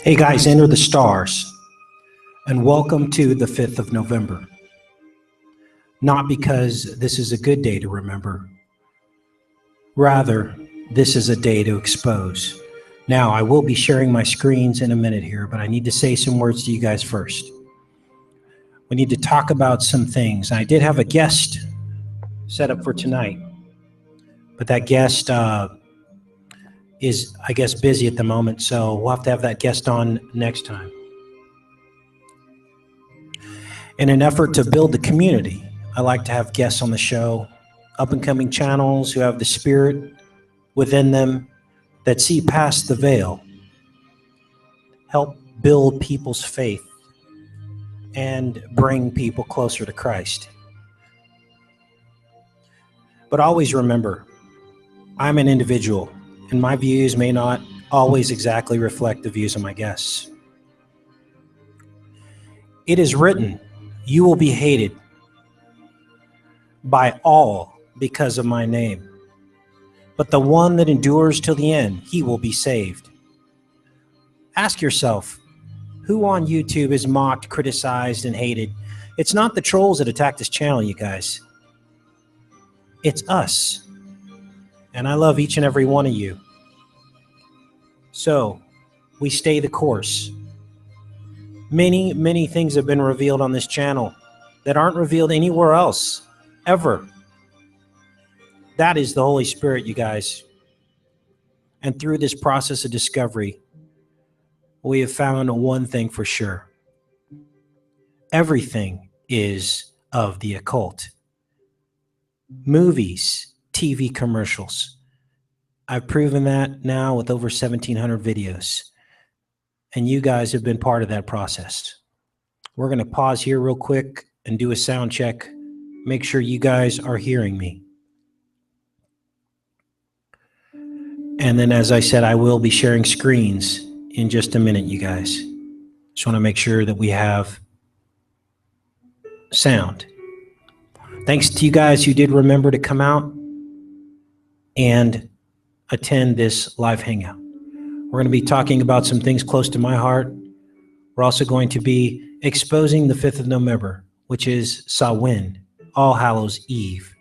Hey guys, enter the stars, and welcome to the 5th of November. Not because this is a good day to remember. Rather, this is a day to expose. Now, I will be sharing my screens in a minute here, but I need to say some words to you guys first. We need to talk about some things. I did have a guest set up for tonight, but that guest is, I guess, busy at the moment, so we'll have to have that guest on next time. In an effort to build the community, I like to have guests on the show, up-and-coming channels who have the spirit within them that see past the veil, help build people's faith, and bring people closer to Christ. But always remember, I'm an individual, and my views may not always exactly reflect the views of my guests. It is written, you will be hated by all because of my name. But the one that endures till the end, he will be saved. Ask yourself, who on YouTube is mocked, criticized, and hated? It's not the trolls that attack this channel, you guys. It's us. And I love each and every one of you. So, we stay the course. Many, many things have been revealed on this channel that aren't revealed anywhere else, ever. That is the Holy Spirit, you guys. And through this process of discovery, we have found one thing for sure. Everything is of the occult. Movies, TV commercials. I've proven that now with over 1,700 videos. And you guys have been part of that process. We're going to pause here real quick and do a sound check. Make sure you guys are hearing me. And then, as I said, I will be sharing screens in just a minute, you guys. Just want to make sure that we have sound. Thanks to you guys who did remember to come out and attend this live hangout. We're going to be talking about some things close to my heart. We're also going to be exposing the 5th of November, which is Samhain, All Hallows Eve.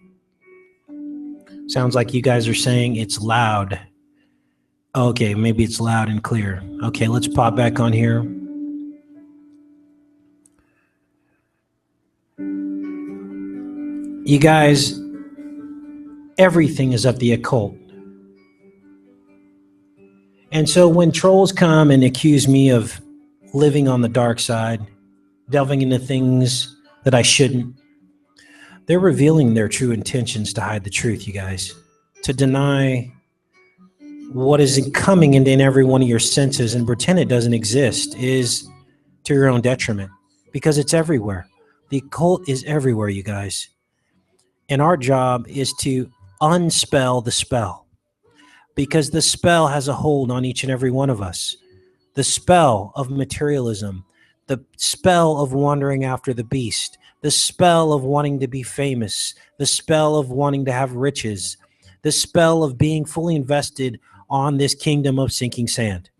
Sounds like you guys are saying it's loud. Okay, maybe it's loud and clear. Okay, let's pop back on here. You guys, everything is of the occult. And so when trolls come and accuse me of living on the dark side, delving into things that I shouldn't, they're revealing their true intentions to hide the truth, you guys. To deny what is coming into every one of your senses and pretend it doesn't exist is to your own detriment, because it's everywhere. The occult is everywhere, you guys. And our job is to unspell the spell, because the spell has a hold on each and every one of us. The spell of materialism, the spell of wandering after the beast, the spell of wanting to be famous, the spell of wanting to have riches, the spell of being fully invested on this kingdom of sinking sand,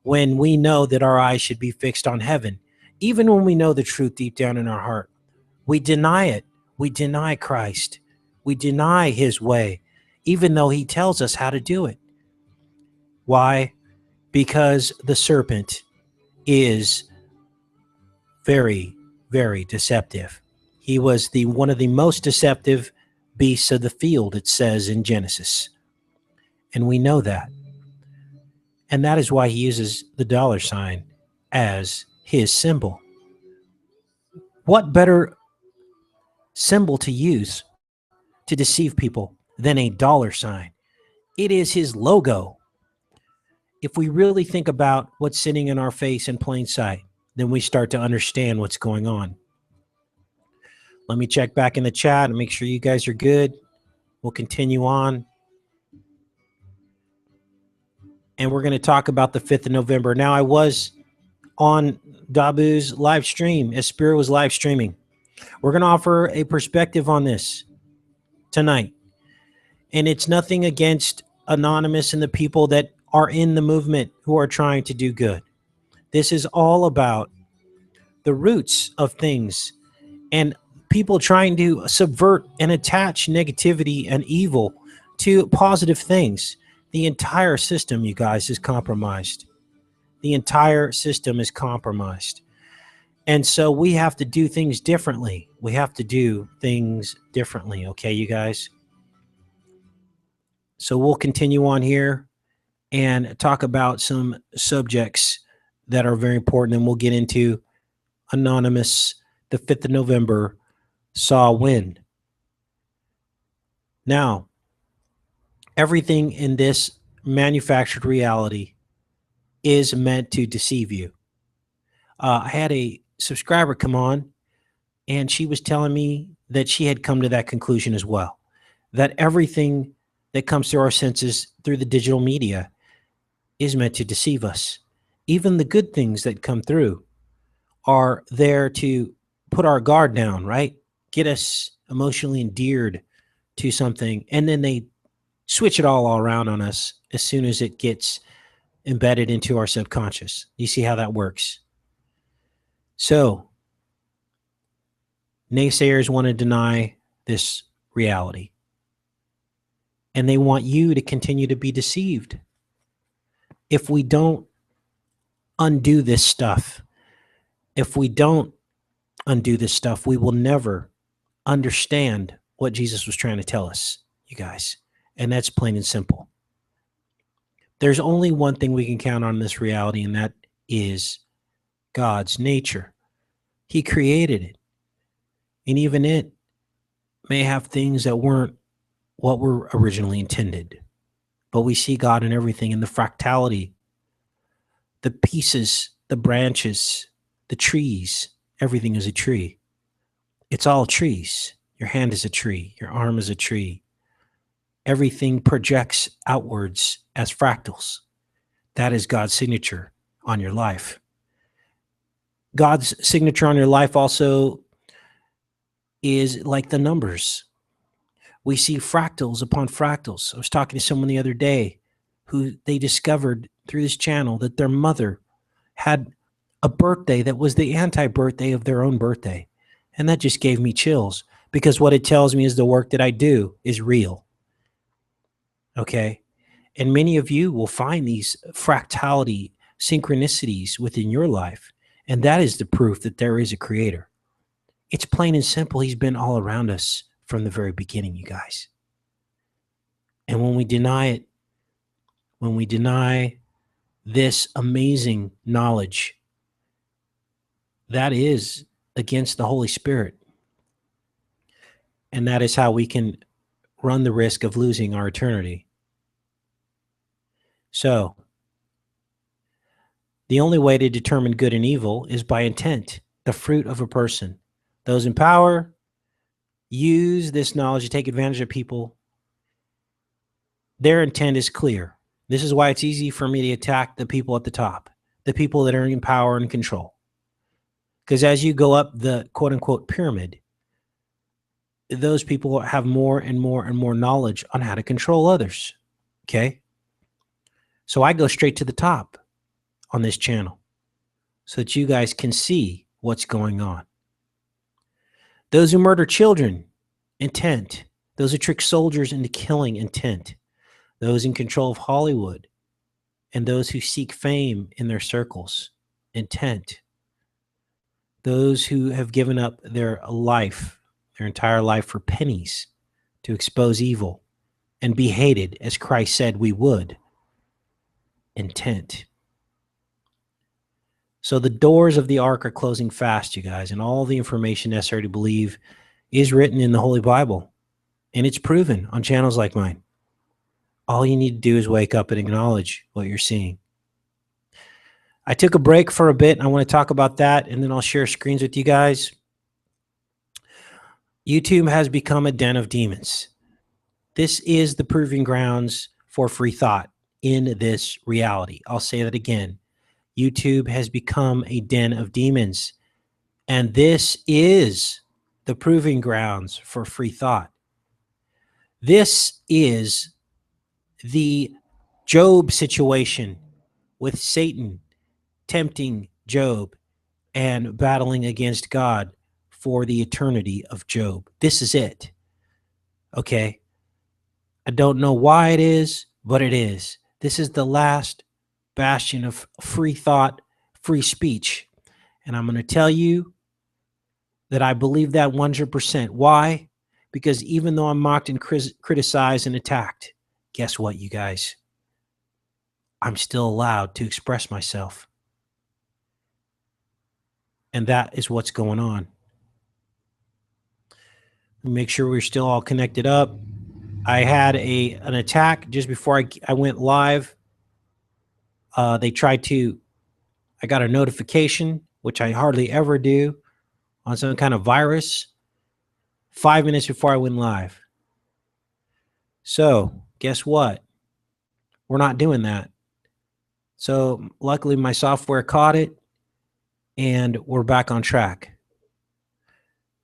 when we know that our eyes should be fixed on heaven. Even when we know the truth deep down in our heart, we deny it. We deny Christ. We deny his way, even though he tells us how to do it. Why? Because the serpent is very, very deceptive. He was one of the most deceptive beasts of the field, it says in Genesis. And we know that. And that is why he uses the $sign as his symbol. What better symbol to use to deceive people than a $sign? It is his logo. If we really think about what's sitting in our face in plain sight, then we start to understand what's going on. Let me check back in the chat and make sure you guys are good. We'll continue on. And we're going to talk about the 5th of November. Now, I was on Dabu's live stream as Spirit was live streaming. We're going to offer a perspective on this tonight. And it's nothing against Anonymous and the people that are in the movement who are trying to do good. This is all about the roots of things and people trying to subvert and attach negativity and evil to positive things. The entire system, you guys, is compromised. The entire system is compromised. And so we have to do things differently. We have to do things differently. Okay, you guys? So we'll continue on here and talk about some subjects that are very important. And we'll get into Anonymous, the 5th of November, saw when. Now, everything in this manufactured reality is meant to deceive you. I had a subscriber come on, and she was telling me that she had come to that conclusion as well, that everything that comes through our senses through the digital media is meant to deceive us. Even the good things that come through are there to put our guard down, right? Get us emotionally endeared to something, and then they switch it all around on us as soon as it gets embedded into our subconscious. You see how that works? So, naysayers want to deny this reality. And they want you to continue to be deceived. If we don't undo this stuff, we will never understand what Jesus was trying to tell us, you guys. And that's plain and simple. There's only one thing we can count on in this reality, and that is God's nature. He created it. And even it may have things that weren't what were originally intended. But we see God in everything, in the fractality, the pieces, the branches, the trees. Everything is a tree. It's all trees. Your hand is a tree. Your arm is a tree. Everything projects outwards as fractals. That is God's signature on your life. God's signature on your life also is like the numbers. We see fractals upon fractals. I was talking to someone the other day who they discovered through this channel that their mother had a birthday that was the anti-birthday of their own birthday. And that just gave me chills, because what it tells me is the work that I do is real. Okay? And many of you will find these fractality synchronicities within your life. And that is the proof that there is a creator. It's plain and simple. He's been all around us from the very beginning, you guys. And when we deny it, when we deny this amazing knowledge, that is against the Holy Spirit. And that is how we can run the risk of losing our eternity. So, the only way to determine good and evil is by intent, the fruit of a person. Those in power use this knowledge to take advantage of people. Their intent is clear. This is why it's easy for me to attack the people at the top, the people that are in power and control. Because as you go up the quote-unquote pyramid, those people have more and more and more knowledge on how to control others. Okay? So I go straight to the top on this channel so that you guys can see what's going on. Those who murder children, intent. Those who trick soldiers into killing, intent. Those in control of Hollywood and those who seek fame in their circles, intent. Those who have given up their life, their entire life for pennies to expose evil and be hated as Christ said we would, intent. So the doors of the ark are closing fast, you guys, and all the information necessary to believe is written in the Holy Bible, and it's proven on channels like mine. All you need to do is wake up and acknowledge what you're seeing. I took a break for a bit. I want to talk about that, and then I'll share screens with you guys. YouTube has become a den of demons. This is the proving grounds for free thought in this reality. I'll say that again. YouTube has become a den of demons, and this is the proving grounds for free thought. This is the Job situation with Satan tempting Job and battling against God for the eternity of Job. This is it. Okay. I don't know why it is, but it is. This is the last bastion of free thought, free speech. And I'm going to tell you that I believe that 100%. Why? Because even though I'm mocked and criticized and attacked, guess what, you guys? I'm still allowed to express myself. And that is what's going on. Make sure we're still all connected up. I had an attack just before I went live. They tried to, I got a notification, which I hardly ever do, on some kind of virus 5 minutes before I went live. So guess what? We're not doing that. So luckily my software caught it and we're back on track.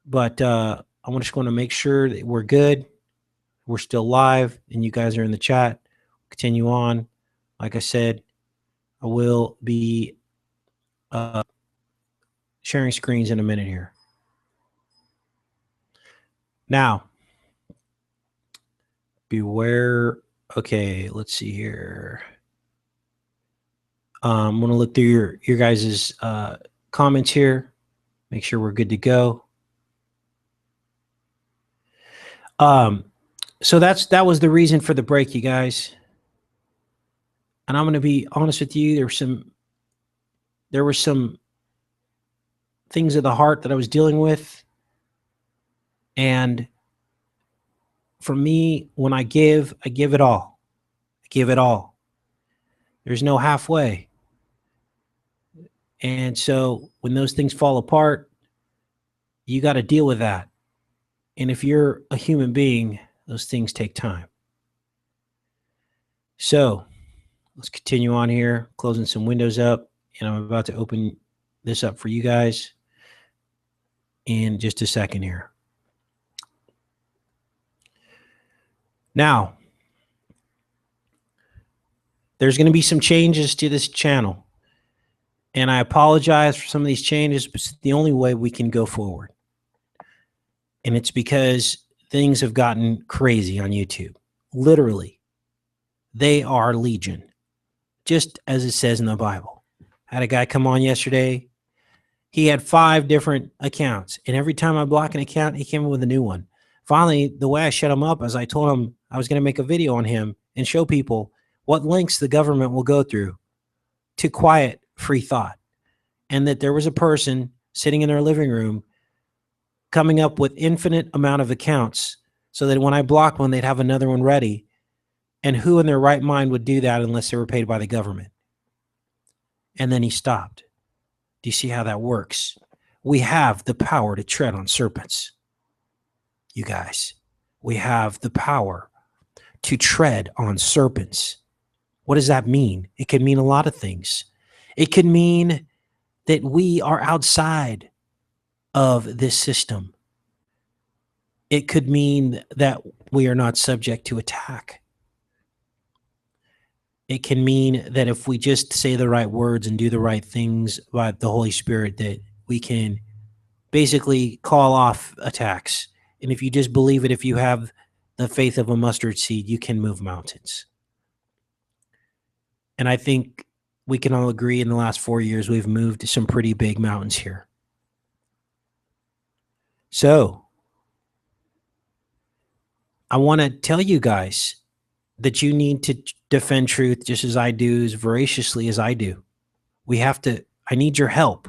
But I'm just going to make sure that we're good. We're still live and you guys are in the chat. Continue on. Like I said, I will be sharing screens in a minute here. Now, beware. Okay, let's see here. I'm going to look through your guys' comments here. Make sure we're good to go. So that was the reason for the break, you guys. And I'm going to be honest with you. There were some things of the heart that I was dealing with. And for me, when I give it all. I give it all. There's no halfway. And so when those things fall apart, you got to deal with that. And if you're a human being, those things take time. So let's continue on here, closing some windows up. And I'm about to open this up for you guys in just a second here. Now, there's going to be some changes to this channel. And I apologize for some of these changes, but it's the only way we can go forward. And it's because things have gotten crazy on YouTube. Literally, they are legion, just as it says in the Bible. I had a guy come on yesterday. He had 5 different accounts. And every time I block an account, he came in with a new one. Finally, the way I shut him up is I told him I was going to make a video on him and show people what lengths the government will go through to quiet free thought. And that there was a person sitting in their living room coming up with infinite amount of accounts so that when I blocked one, they'd have another one ready. And who in their right mind would do that unless they were paid by the government? And then he stopped. Do you see how that works? We have the power to tread on serpents. You guys, we have the power to tread on serpents. What does that mean? It can mean a lot of things. It can mean that we are outside of this system. It could mean that we are not subject to attack. It can mean that if we just say the right words and do the right things by the Holy Spirit, that We can basically call off attacks. And if you just believe it, if you have the faith of a mustard seed, you can move mountains. And I think we can all agree in the last 4 years, we've moved some pretty big mountains here. So I want to tell you guys that you need to defend truth just as I do, as voraciously as I do. I need your help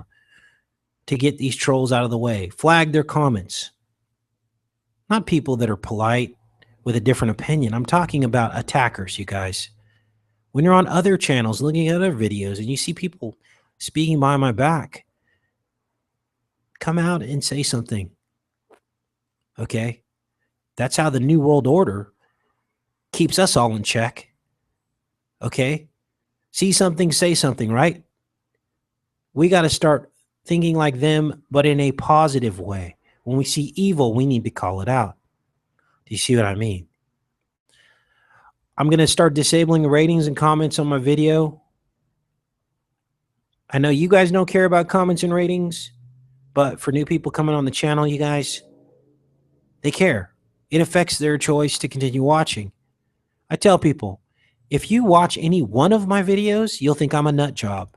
to get these trolls out of the way. Flag their comments. Not people that are polite with a different opinion. I'm talking about attackers, you guys. When you're on other channels looking at other videos and you see people speaking behind my back, come out and say something. Okay? That's how the New World Order keeps us all in check. Okay? See something, say something, right? We got to start thinking like them, but in a positive way. When we see evil, we need to call it out. Do you see what I mean? I'm going to start disabling ratings and comments on my video. I know you guys don't care about comments and ratings, but for new people coming on the channel, you guys, they care. It affects their choice to continue watching. I tell people, if you watch any one of my videos, you'll think I'm a nut job.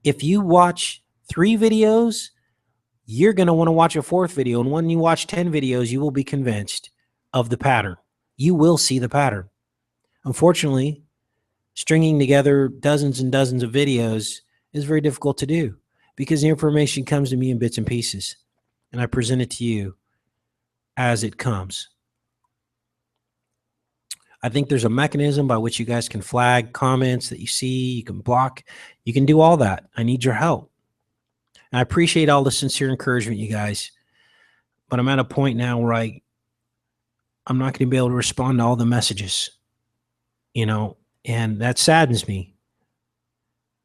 If you watch 3 videos, you're going to want to watch a 4th video. And when you watch 10 videos, you will be convinced of the pattern. You will see the pattern. Unfortunately, stringing together dozens and dozens of videos is very difficult to do because the information comes to me in bits and pieces, and I present it to you as it comes. I think there's a mechanism by which you guys can flag comments that you see, you can block, you can do all that. I need your help. And I appreciate all the sincere encouragement, you guys, but I'm at a point now where I'm not going to be able to respond to all the messages, and that saddens me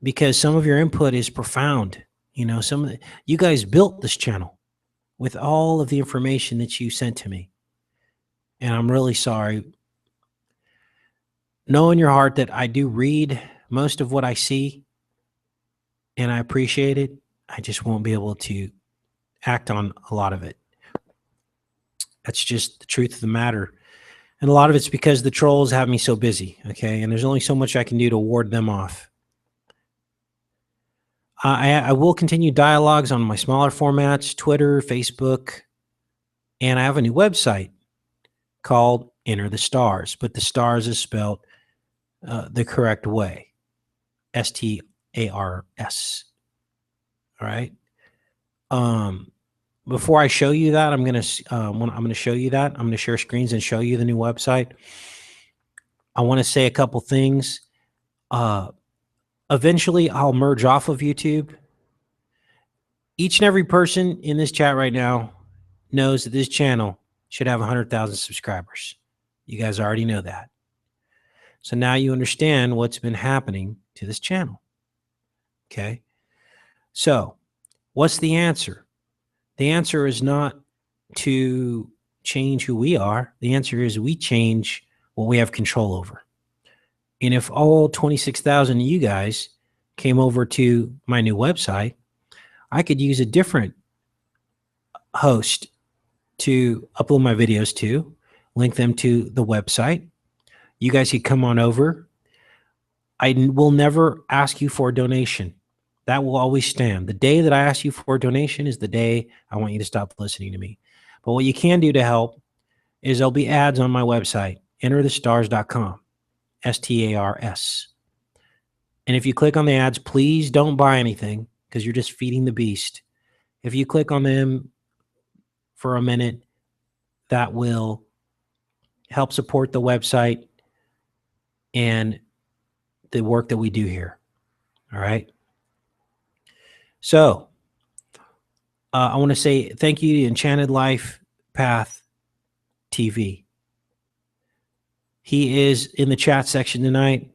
because some of your input is profound. You guys built this channel with all of the information that you sent to me, and I'm really sorry. Know in your heart that I do read most of what I see, and I appreciate it. I just won't be able to act on a lot of it. That's just the truth of the matter. And a lot of it's because the trolls have me so busy, okay? And there's only so much I can do to ward them off. I will continue dialogues on my smaller formats, Twitter, Facebook, and I have a new website called Enter the Stars, but the stars is spelled the correct way, S-T-A-R-S. All right. Before I show you that, I'm going to show you that. I'm going to share screens and show you the new website. I want to say a couple things. Eventually, I'll merge off of YouTube. Each and every person in this chat right now knows that this channel should have 100,000 subscribers. You guys already know that. So now you understand what's been happening to this channel. Okay. So what's the answer? The answer is not to change who we are. The answer is we change what we have control over. And if all 26,000 of you guys came over to my new website, I could use a different host to upload my videos to, link them to the website. You guys could come on over. I will never ask you for a donation. That will always stand. The day that I ask you for a donation is the day I want you to stop listening to me. But what you can do to help is there'll be ads on my website, enterthestars.com, S-T-A-R-S. And if you click on the ads, please don't buy anything because you're just feeding the beast. If you click on them for a minute, that will help support the website and the work that we do here. All right. So I want to say thank you to Enchanted Life Path TV. He is in the chat section tonight.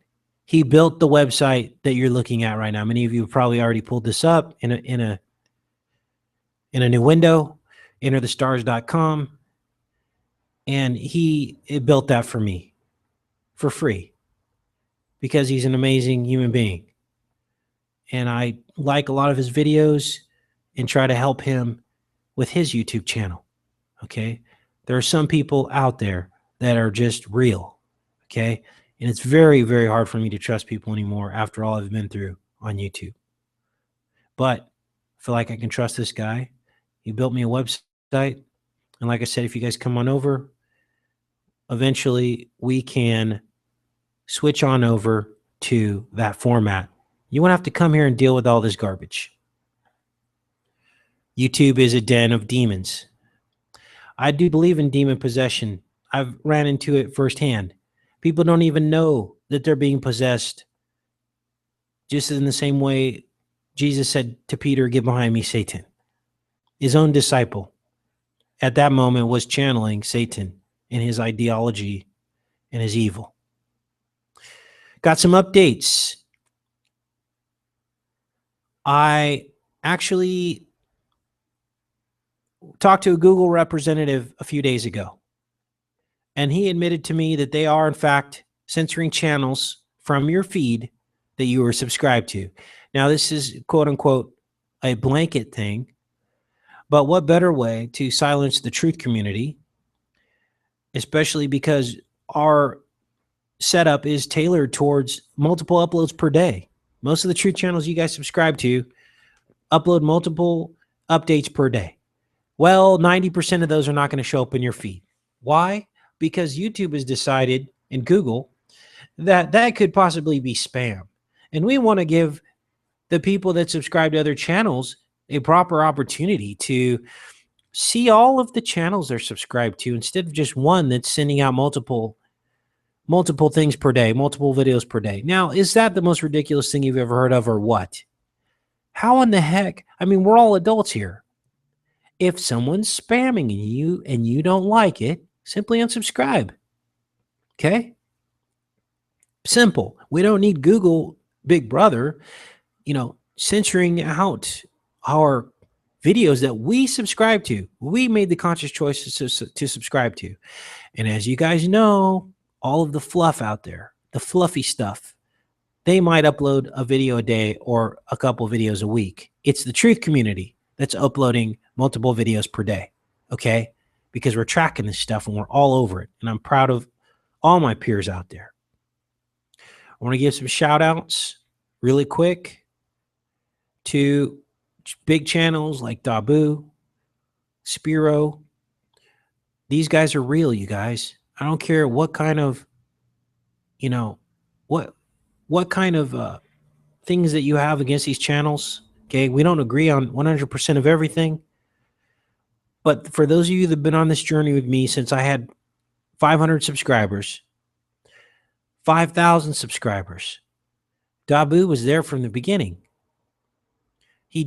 He built the website that you're looking at right now. Many of you have probably already pulled this up in a new window, enterthestars.com. And he built that for me for free because he's an amazing human being. And I like a lot of his videos, and try to help him with his YouTube channel. Okay. There are some people out there that are just real. Okay. And it's very, very hard for me to trust people anymore after all I've been through on YouTube. But I feel like I can trust this guy. He built me a website. And like I said, if you guys come on over, eventually we can switch on over to that format. You won't have to come here and deal with all this garbage. YouTube is a den of demons. I do believe in demon possession. I've ran into it firsthand. People don't even know that they're being possessed. Just in the same way Jesus said to Peter, "Get behind me, Satan." His own disciple at that moment was channeling Satan in his ideology and his evil. Got some updates. I actually talked to a Google representative a few days ago, and he admitted to me that they are, in fact, censoring channels from your feed that you were subscribed to. Now, this is quote unquote a blanket thing, but what better way to silence the truth community, especially because our setup is tailored towards multiple uploads per day. Most of the truth channels you guys subscribe to upload multiple updates per day. Well, 90% of those are not going to show up in your feed. Why? Because YouTube has decided, and Google, that that could possibly be spam. And we want to give the people that subscribe to other channels a proper opportunity to see all of the channels they're subscribed to instead of just one that's sending out multiple things per day, multiple videos per day. Now, is that the most ridiculous thing you've ever heard of, or what? How in the heck? I mean, we're all adults here. If someone's spamming you and you don't like it, simply unsubscribe. Okay? Simple. We don't need Google Big Brother, censoring out our videos that we subscribe to. We made the conscious choice to subscribe to. And as you guys know, all of the fluff out there, the fluffy stuff, they might upload a video a day or a couple videos a week. It's the truth community that's uploading multiple videos per day, okay? Because we're tracking this stuff and we're all over it. And I'm proud of all my peers out there. I want to give some shout outs really quick to big channels like Dabu, Spiro. These guys are real, you guys. I don't care what kind of, what kind of things that you have against these channels. Okay, we don't agree on 100% of everything. But for those of you that have been on this journey with me since I had 500 subscribers, 5,000 subscribers, Dabu was there from the beginning. He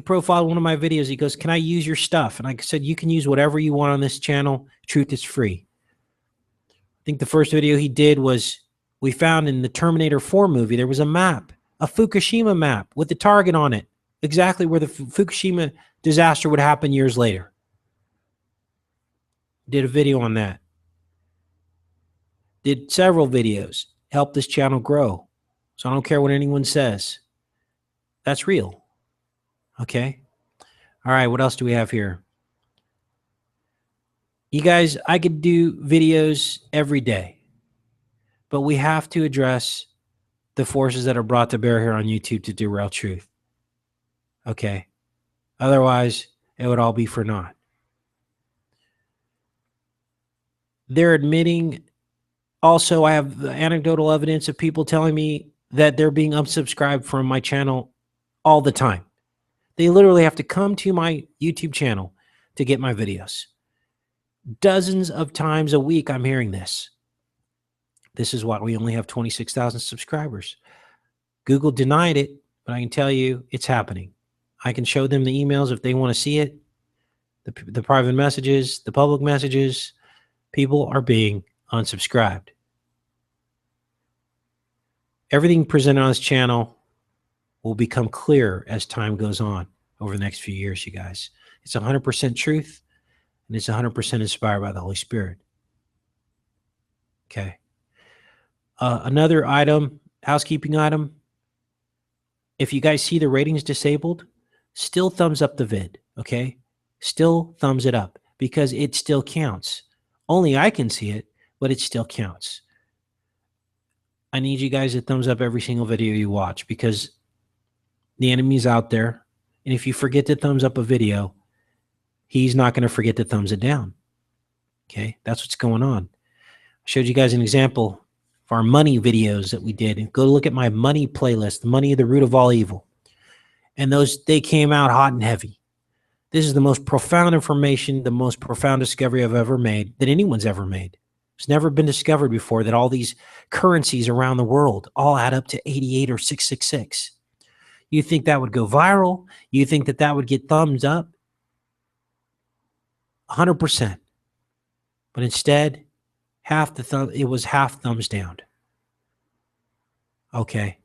profiled one of my videos. He goes, "Can I use your stuff?" And I said, "You can use whatever you want on this channel. Truth is free." I think the first video he did was, we found in the Terminator 4 movie, there was a map, a Fukushima map with the target on it, exactly where the Fukushima disaster would happen years later. Did a video on that. Did several videos, helped this channel grow. So I don't care what anyone says. That's real. Okay. All right. What else do we have here? You guys, I could do videos every day, but we have to address the forces that are brought to bear here on YouTube to derail truth. Okay. Otherwise, it would all be for naught. They're admitting, also, I have anecdotal evidence of people telling me that they're being unsubscribed from my channel all the time. They literally have to come to my YouTube channel to get my videos. Dozens of times a week, I'm hearing this. This is why we only have 26,000 subscribers. Google denied it, but I can tell you it's happening. I can show them the emails if they want to see it, the private messages, the public messages. People are being unsubscribed. Everything presented on this channel will become clearer as time goes on over the next few years, you guys. It's 100% truth, and it's 100% inspired by the Holy Spirit. Okay. Another item, housekeeping item. If you guys see the ratings disabled, still thumbs up the vid, okay? Still thumbs it up because it still counts. Only I can see it, but it still counts. I need you guys to thumbs up every single video you watch because the enemy's out there. And if you forget to thumbs up a video, he's not going to forget to thumbs it down. Okay, that's what's going on. I showed you guys an example of our money videos that we did. And go look at my money playlist, Money, the Root of All Evil. And they came out hot and heavy. This is the most profound information, the most profound discovery I've ever made, that anyone's ever made. It's never been discovered before that all these currencies around the world all add up to 88 or 666. You think that would go viral? You think that that would get thumbs up? 100%. But instead, it was half thumbs down. Okay.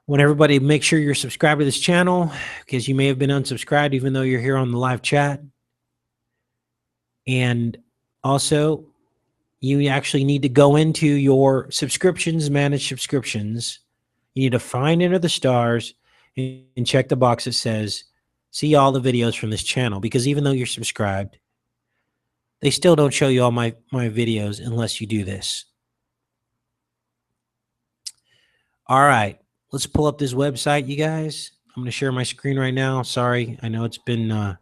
I want everybody to make sure you're subscribed to this channel because you may have been unsubscribed even though you're here on the live chat. And also, you actually need to go into your subscriptions, manage subscriptions. You need to find under the stars and check the box that says, see all the videos from this channel. Because even though you're subscribed, they still don't show you all my videos unless you do this. All right. Let's pull up this website, you guys. I'm going to share my screen right now. Sorry. I know it's been,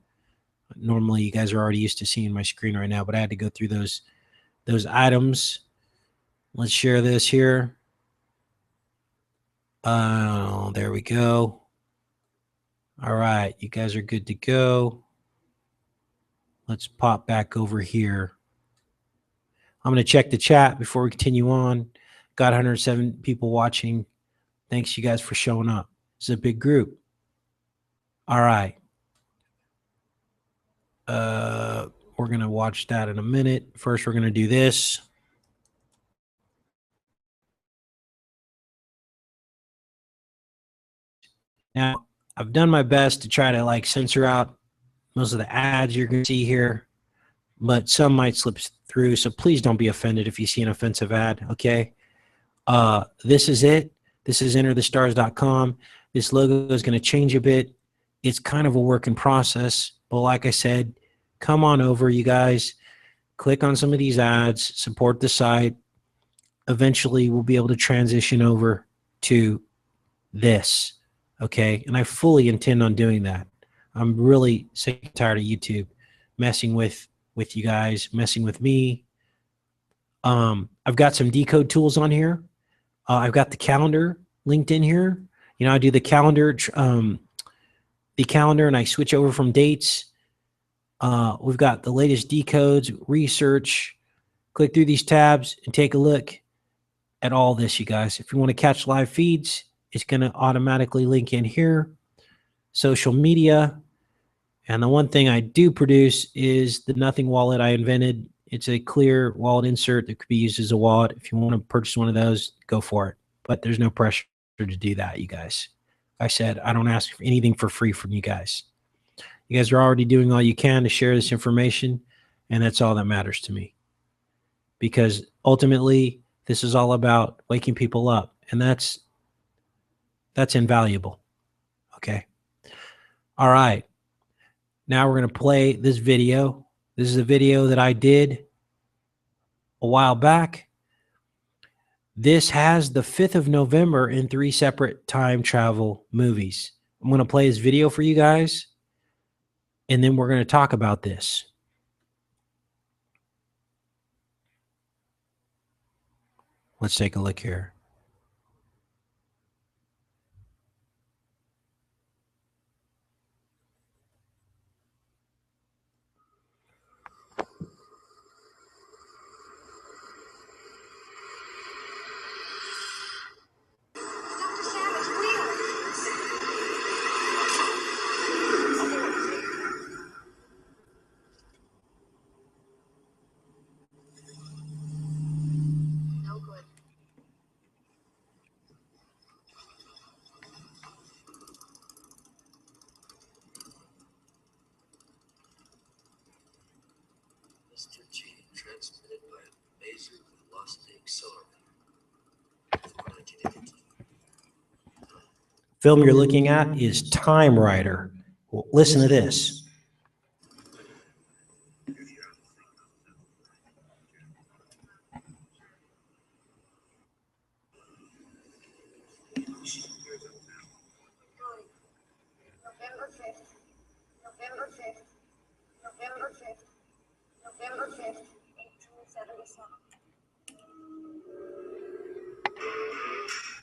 normally you guys are already used to seeing my screen right now, but I had to go through those items. Let's share this here. Oh, there we go. All right. You guys are good to go. Let's pop back over here. I'm going to check the chat before we continue on. Got 107 people watching. Thanks, you guys, for showing up. It's a big group. All right. We're going to watch that in a minute. First, we're going to do this. Now, I've done my best to try to censor out most of the ads you're going to see here, but some might slip through. So please don't be offended if you see an offensive ad. Okay. This is it. This is enterthestars.com. This logo is going to change a bit. It's kind of a work in process, but like I said, come on over, you guys. Click on some of these ads, support the site. Eventually, we'll be able to transition over to this, okay? And I fully intend on doing that. I'm really sick and tired of YouTube messing with you guys, messing with me. I've got some decode tools on here. I've got the calendar linked in here. You know, I do the calendar, and I switch over from dates. We've got the latest decodes, research. Click through these tabs and take a look at all this, you guys. If you want to catch live feeds, it's going to automatically link in here. Social media. And the one thing I do produce is the Nothing wallet I invented. It's a clear wallet insert that could be used as a wallet. If you want to purchase one of those, go for it. But there's no pressure to do that, you guys. I said I don't ask for anything for free from you guys. You guys are already doing all you can to share this information, and that's all that matters to me. Because ultimately, this is all about waking people up, and that's invaluable. Okay. All right. Now we're going to play this video. This is a video that I did a while back. This has the 5th of November in 3 separate time travel movies. I'm going to play this video for you guys, and then we're going to talk about this. Let's take a look here. Transmitted by a laser velocity accelerator. Film you're looking at is Time Rider. Well, listen to this. November 5th, November 5th, November 5th, November 5th, 1877.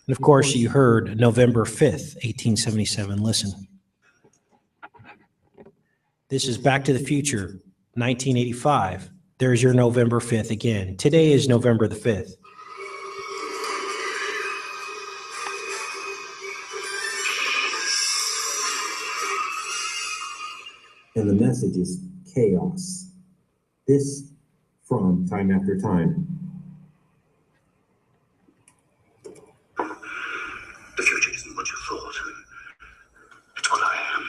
And of course, you heard November 5th, 1877. Listen. This is Back to the Future, 1985. There's your November 5th again. Today is November the 5th. And the message is chaos. This from Time After Time. The future isn't what you thought. It's what I am.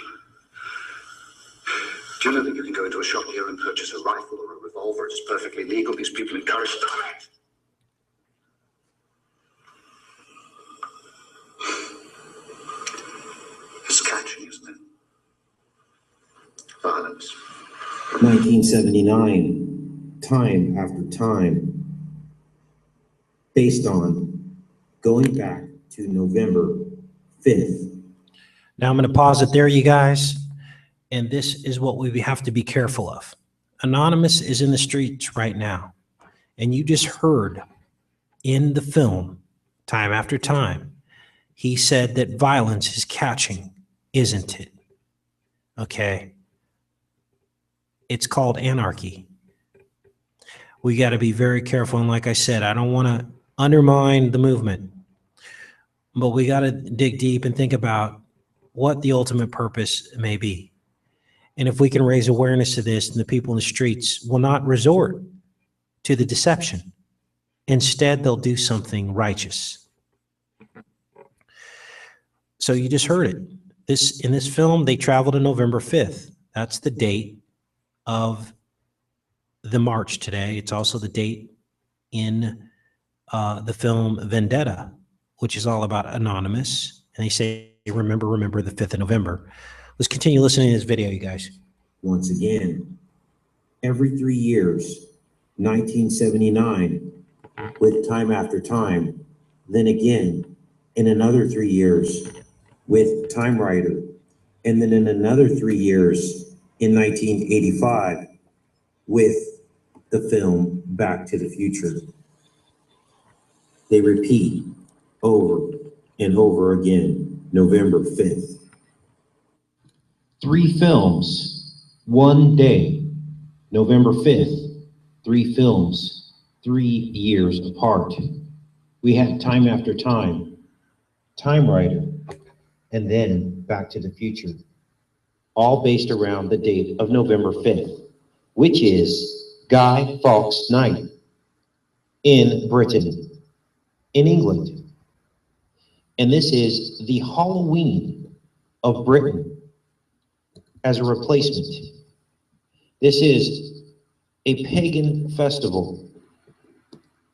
Do you know that you can go into a shop here and purchase a rifle or a revolver? It's perfectly legal. These people encourage it. It's catchy, isn't it? Violence. 1979, Time After Time. Based on going back to November 5th. Now I'm going to pause it there, you guys. And this is what we have to be careful of. Anonymous is in the streets right now. And you just heard in the film, Time After Time, he said that violence is catching, isn't it? Okay. It's called anarchy. We got to be very careful. And like I said, I don't want to undermine the movement, but we got to dig deep and think about what the ultimate purpose may be. And if we can raise awareness to this, then the people in the streets will not resort to the deception. Instead, they'll do something righteous. So you just heard it. In this film, they traveled to November 5th. That's the date of the march today. It's also the date in the film Vendetta, which is all about Anonymous. And they say, remember the 5th of November. Let's continue listening to this video, you guys. Once again, every 3 years, 1979, with Time After Time. Then again, in another 3 years, with Time Rider. And then in another 3 years, in 1985, with the film Back to the Future. They repeat over and over again, November 5th. 3 films, 1 day, November 5th, 3 films, 3 years apart. We had Time After Time, Time Rider, and then Back to the Future, all based around the date of November 5th, which is Guy Fawkes Night in Britain, in England. And this is the Halloween of Britain as a replacement. This is a pagan festival.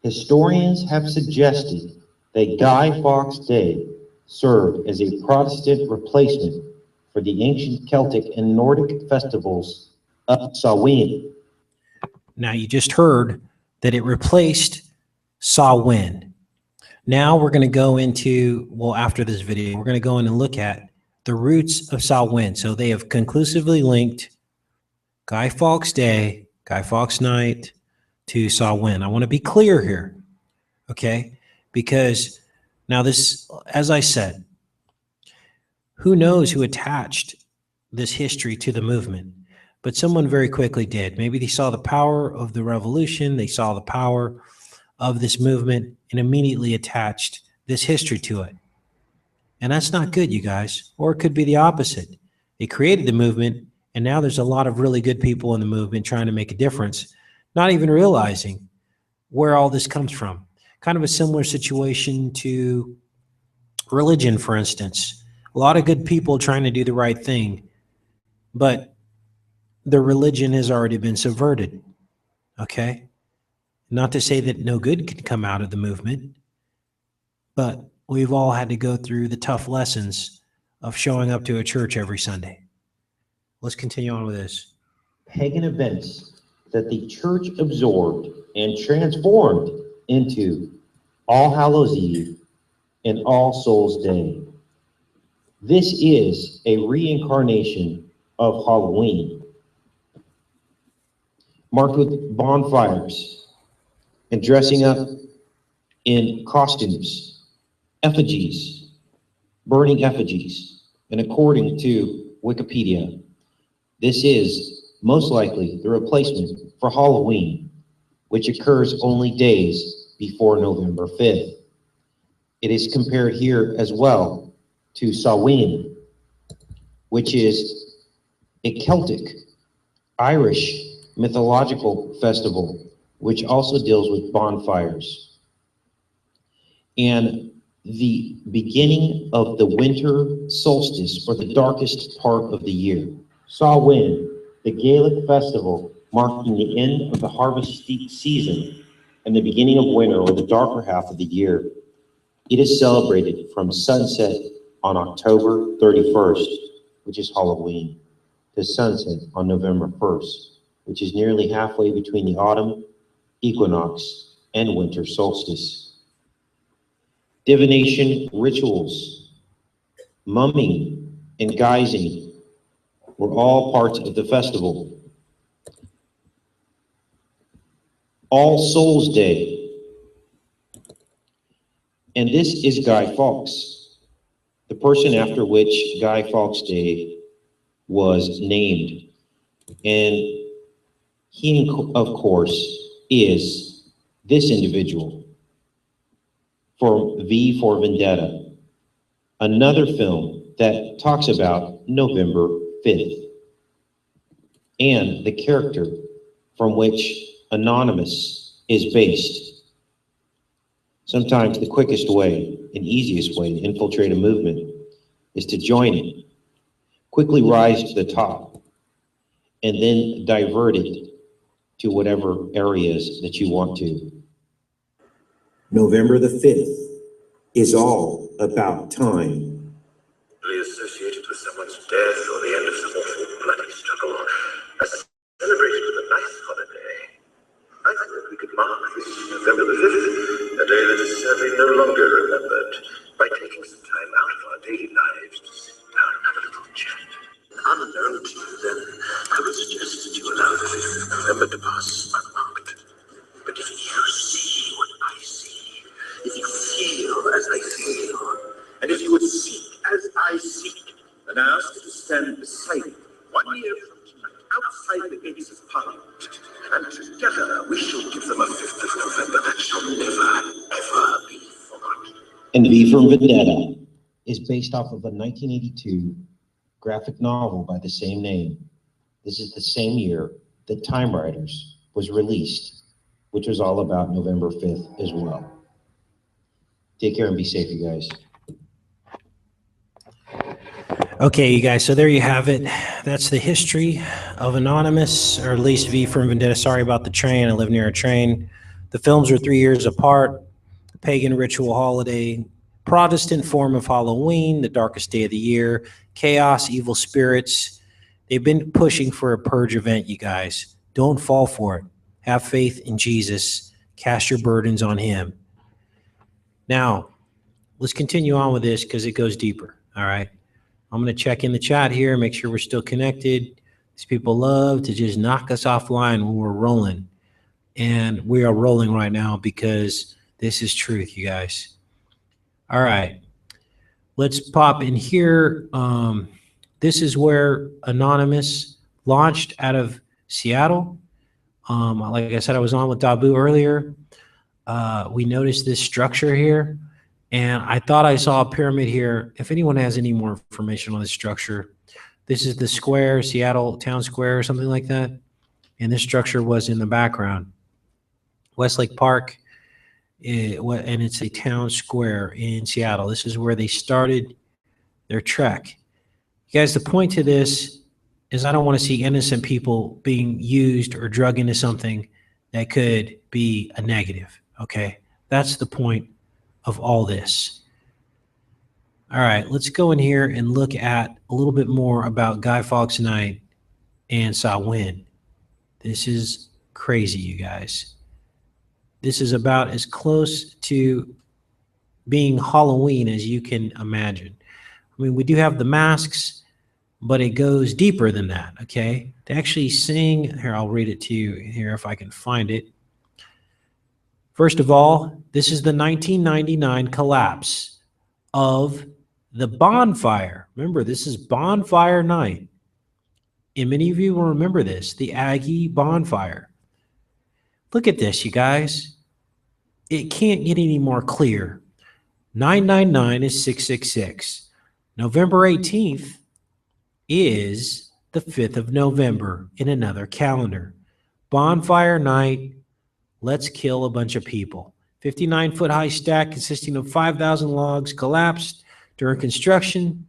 Historians have suggested that Guy Fawkes Day served as a Protestant replacement for the ancient Celtic and Nordic festivals of Samhain. Now you just heard that it replaced Samhain. Now we're going to go into, well, after this video, we're going to go in and look at the roots of Samhain. So they have conclusively linked Guy Fawkes Day, Guy Fawkes Night to Samhain. I want to be clear here, okay? Because now this, as I said, who knows who attached this history to the movement? But someone very quickly did. Maybe they saw the power of the revolution, they saw the power of this movement, and immediately attached this history to it. And that's not good, you guys. Or it could be the opposite. They created the movement, and now there's a lot of really good people in the movement trying to make a difference, not even realizing where all this comes from. Kind of a similar situation to religion, for instance. A lot of good people trying to do the right thing, but the religion has already been subverted, okay? Not to say that no good can come out of the movement, but we've all had to go through the tough lessons of showing up to a church every Sunday. Let's continue on with this. Pagan events that the church absorbed and transformed into All Hallows Eve and All Souls Day. This is a reincarnation of Halloween, marked with bonfires and dressing up in costumes, effigies, burning effigies. And according to Wikipedia, this is most likely the replacement for Halloween, which occurs only days before November 5th. It is compared here as well to Samhain, which is a Celtic, Irish mythological festival, which also deals with bonfires. And the beginning of the winter solstice, or the darkest part of the year. Samhain, the Gaelic festival marking the end of the harvest season and the beginning of winter, or the darker half of the year. It is celebrated from sunset on October 31st, which is Halloween, to sunset on November 1st, which is nearly halfway between the autumn equinox and winter solstice. Divination rituals, mumming, and guising were all parts of the festival. All Souls Day, and this is Guy Fawkes, the person after which Guy Fawkes Day was named. And he, of course, is this individual, for V for Vendetta, another film that talks about November 5th, and the character from which Anonymous is based. Sometimes the quickest way and easiest way to infiltrate a movement is to join it, quickly rise to the top, and then divert it to whatever areas that you want to. November the 5th is all about time. Associated with someone's death or the end of some awful bloody struggle, as celebrated with a nice holiday. I think that we could mark this November the 5th, a day that is sadly no longer remembered, by taking some time out of our daily lives to sit down and have a little chat. Unknown to you then, I would suggest that you allow the 5th of November to pass unmarked. But if you see what I see, if you feel as I feel, and if you would seek as I seek, then I ask you to stand beside me 1 year from tonight, outside the gates of Parliament, and together we shall give them a 5th of November that shall never, ever be forgotten. And V for Vendetta is based off of a 1982 graphic novel by the same name. This is the same year that Time Riders was released, which was all about November 5th as well. Take care and be safe, you guys. Okay, you guys, so there you have it. That's the history of Anonymous, or at least V for Vendetta. Sorry about the train. I live near a train. The films are 3 years apart. Pagan ritual holiday, Protestant form of Halloween, the darkest day of the year, chaos, evil spirits. They've been pushing for a purge event, you guys. Don't fall for it. Have faith in Jesus. Cast your burdens on him. Now, let's continue on with this because it goes deeper, all right? I'm going to check in the chat here, make sure we're still connected. These people love to just knock us offline when we're rolling. And we are rolling right now because this is truth, you guys. All right. Let's pop in here. This is where Anonymous launched out of Seattle. Like I said, I was on with Dabu earlier. We noticed this structure here. And I thought I saw a pyramid here. If anyone has any more information on this structure, this is the square, Seattle Town Square or something like that. And this structure was in the background. Westlake Park, and it's a town square in Seattle. This is where they started their trek. You guys, the point to this is I don't want to see innocent people being used or drug into something that could be a negative, okay? That's the point of all this. All right, let's go in here and look at a little bit more about Guy Fawkes Night and Samhain. This is crazy, you guys. This is about as close to being Halloween as you can imagine. I mean, we do have the masks, but it goes deeper than that, okay? To actually sing, here, I'll read it to you here if I can find it. First of all, this is the 1999 collapse of the bonfire. Remember, this is bonfire night. And many of you will remember this, the Aggie bonfire. Look at this, you guys. It can't get any more clear. 999 is 666. November 18th is the 5th of November in another calendar. Bonfire night, let's kill a bunch of people. 59-foot high stack consisting of 5,000 logs collapsed during construction.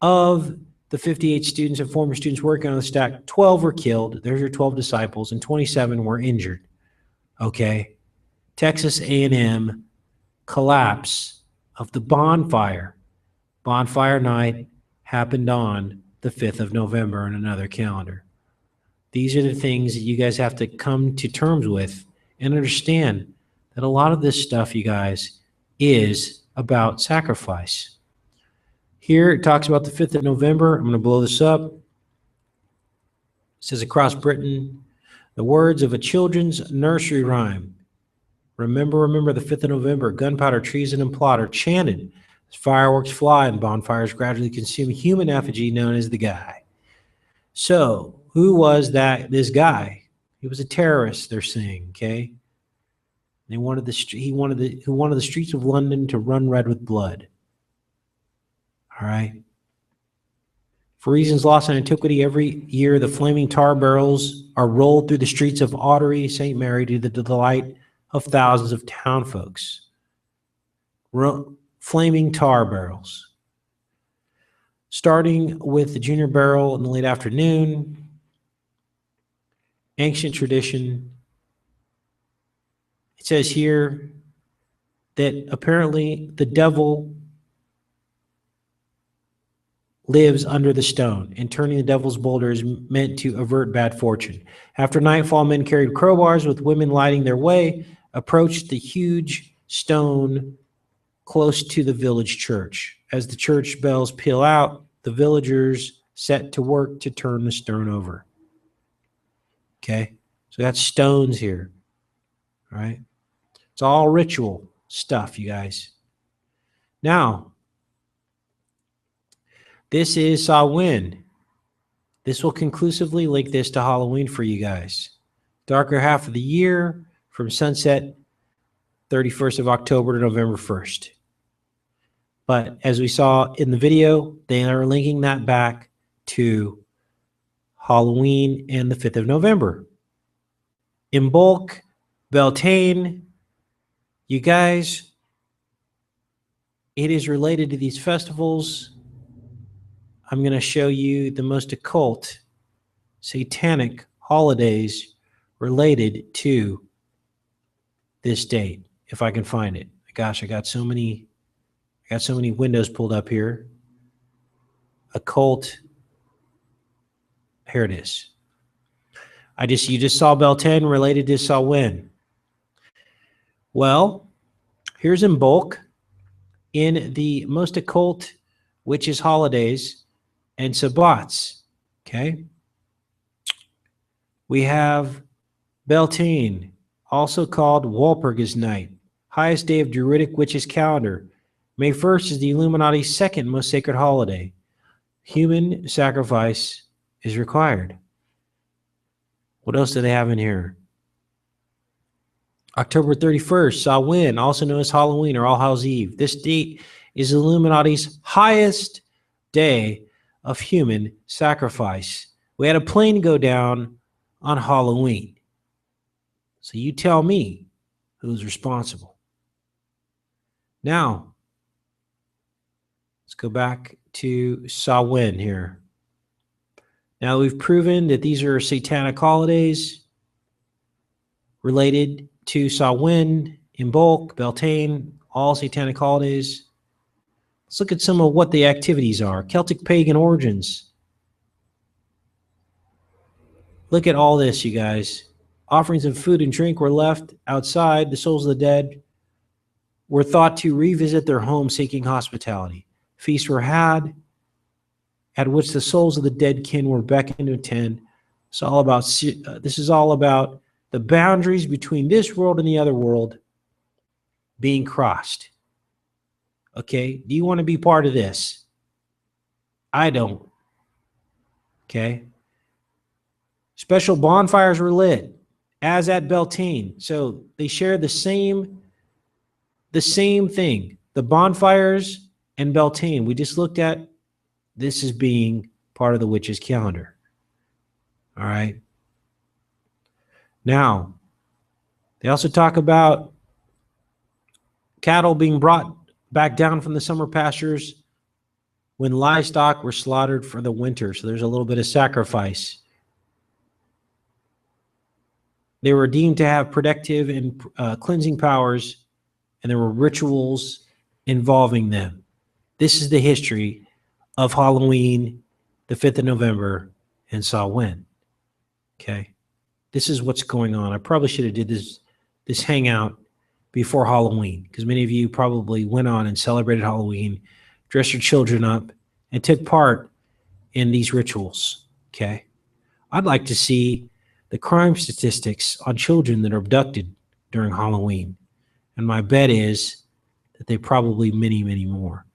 Of the 58 students and former students working on the stack, 12 were killed. There's your 12 disciples, and 27 were injured. Okay. Texas A&M collapse of the bonfire. Bonfire night happened on the 5th of November in another calendar. These are the things that you guys have to come to terms with and understand that a lot of this stuff, you guys, is about sacrifice. Here it talks about the 5th of November. I'm going to blow this up. It says across Britain, the words of a children's nursery rhyme. Remember, remember the 5th of November, gunpowder, treason, and plot are chanted as fireworks fly and bonfires gradually consume human effigy known as the Guy. So, who was this guy? He was a terrorist, they're saying, okay? They wanted he wanted the streets of London to run red with blood. All right. For reasons lost in antiquity, every year the flaming tar barrels are rolled through the streets of Ottery, St. Mary, to the delight of thousands of town folks. Flaming tar barrels. Starting with the junior barrel in the late afternoon. Ancient tradition. It says here that apparently the devil lives under the stone, and turning the devil's boulder is meant to avert bad fortune. After nightfall, men carried crowbars with women lighting their way, approached the huge stone close to the village church. As the church bells peal out, the villagers set to work to turn the stone over. Okay, so that's stones here. All right, it's all ritual stuff, you guys. Now, this is Samhain. This will conclusively link this to Halloween for you guys. Darker half of the year from sunset 31st of October to November 1st. But as we saw in the video, they are linking that back to Halloween and the 5th of November. In bulk, Beltane, you guys, it is related to these festivals. I'm going to show you the most occult, satanic holidays related to this date, if I can find it. Gosh, I got so many windows pulled up here. Occult. Here it is. You just saw Beltane related to Samhain. Well, here's in bulk in the most occult witches holidays and sabbats. Okay. We have Beltane, also called Walpurgis Night, highest day of Druidic witches calendar. May 1st is the Illuminati's second most sacred holiday. Human sacrifice is required. What else do they have in here? October 31st, Samhain, also known as Halloween or All Hallows Eve. This date is Illuminati's highest day of human sacrifice. We had a plane go down on Halloween. So you tell me who's responsible. Now, let's go back to Samhain here. Now we've proven that these are satanic holidays related to Samhain in bulk, Beltane, all satanic holidays. Let's look at some of what the activities are. Celtic pagan origins. Look at all this, you guys. Offerings of food and drink were left outside. The souls of the dead were thought to revisit their home seeking hospitality. Feasts were had, at which the souls of the dead kin were beckoned to attend. This is all about the boundaries between this world and the other world being crossed. Okay? Do you want to be part of this? I don't. Okay? Special bonfires were lit, as at Beltane. So they share the same thing. The bonfires and Beltane. We just looked at this as being part of the witch's calendar. All right. Now, they also talk about cattle being brought back down from the summer pastures when livestock were slaughtered for the winter. So there's a little bit of sacrifice. They were deemed to have protective and cleansing powers, and there were rituals involving them. This is the history of Halloween, the 5th of November, and Samhain. Okay, this is what's going on. I probably should have did this hangout before Halloween, because many of you probably went on and celebrated Halloween, dressed your children up, and took part in these rituals. Okay, I'd like to see the crime statistics on children that are abducted during Halloween, and my bet is that they probably many, many more.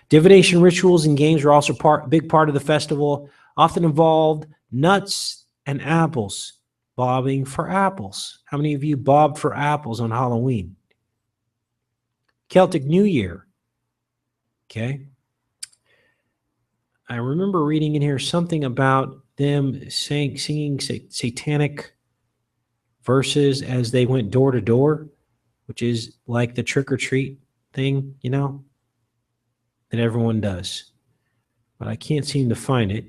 Divination rituals and games are also big part of the festival, often involved nuts and apples, bobbing for apples. How many of you bobbed for apples on Halloween? Celtic New Year. Okay. I remember reading in here something about them singing satanic verses as they went door to door, which is like the trick or treat thing, you know, that everyone does. But I can't seem to find it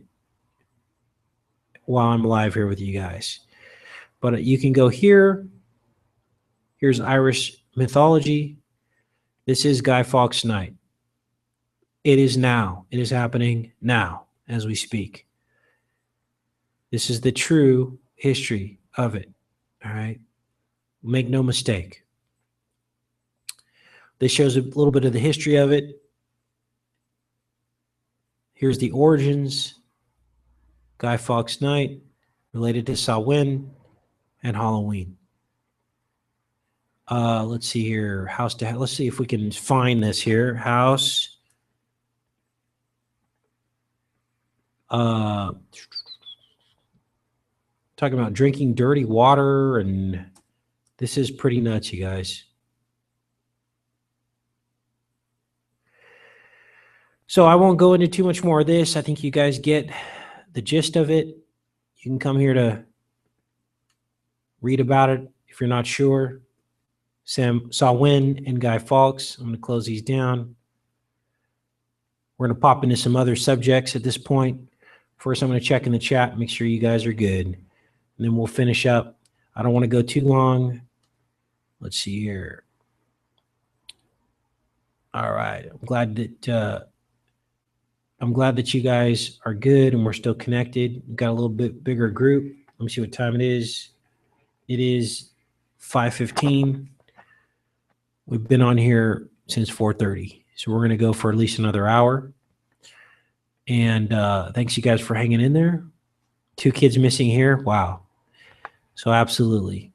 while I'm live here with you guys. But you can go here. Here's Irish mythology. This is Guy Fawkes Night. It is now. It is happening now as we speak. This is the true history of it. All right. Make no mistake. This shows a little bit of the history of it. Here's the origins. Guy Fawkes Night, related to Samhain and Halloween. Let's see here. Let's see if we can find this here. House. Talking about drinking dirty water, and this is pretty nuts, you guys. So I won't go into too much more of this. I think you guys get the gist of it. You can come here to read about it if you're not sure. Samhain and Guy Fawkes. I'm going to close these down. We're going to pop into some other subjects at this point. First, I'm going to check in the chat, make sure you guys are good. And then we'll finish up. I don't want to go too long. Let's see here. All right. I'm glad that you guys are good and we're still connected. We've got a little bit bigger group. Let me see what time it is. It is 5:15. We've been on here since 4:30. So we're going to go for at least another hour. And thanks you guys for hanging in there. 2 kids missing here. Wow. So absolutely.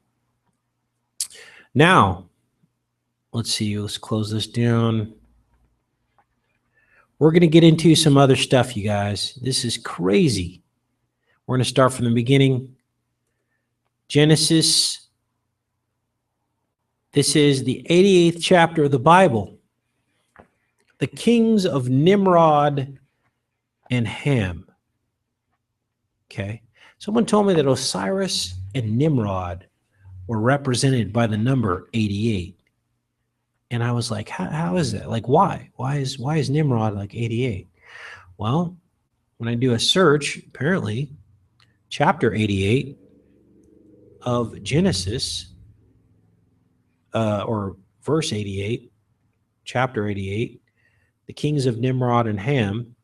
Now, let's see. Let's close this down. We're going to get into some other stuff, you guys. This is crazy. We're going to start from the beginning. Genesis. This is the 88th chapter of the Bible. The kings of Nimrod and Ham. Okay. Someone told me that Osiris and Nimrod were represented by the number 88. And I was like, how is that? Like, why? Why is Nimrod like 88? Well, when I do a search, apparently, chapter 88 of Genesis, or verse 88, chapter 88, the kings of Nimrod and Ham.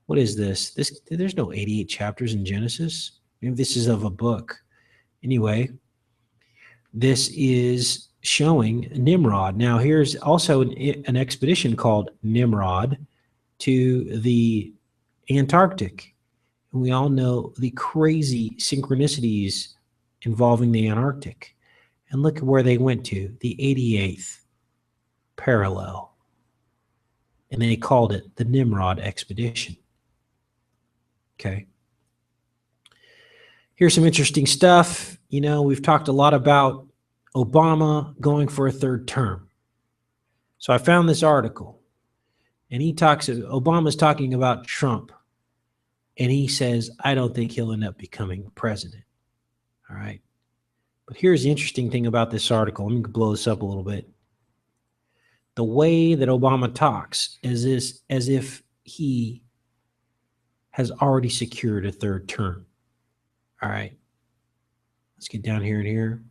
What is this? There's no 88 chapters in Genesis. Maybe this is of a book. Anyway, this is showing Nimrod. Now, here's also an expedition called Nimrod to the Antarctic. And we all know the crazy synchronicities involving the Antarctic. And look at where they went to, the 88th parallel. And they called it the Nimrod expedition. Okay. Here's some interesting stuff. You know, we've talked a lot about Obama going for a third term. So I found this article, and Obama's talking about Trump, and he says, I don't think he'll end up becoming president. All right. But here's the interesting thing about this article. Let me blow this up a little bit. The way that Obama talks is as if he has already secured a third term. All right. Let's get down here and here.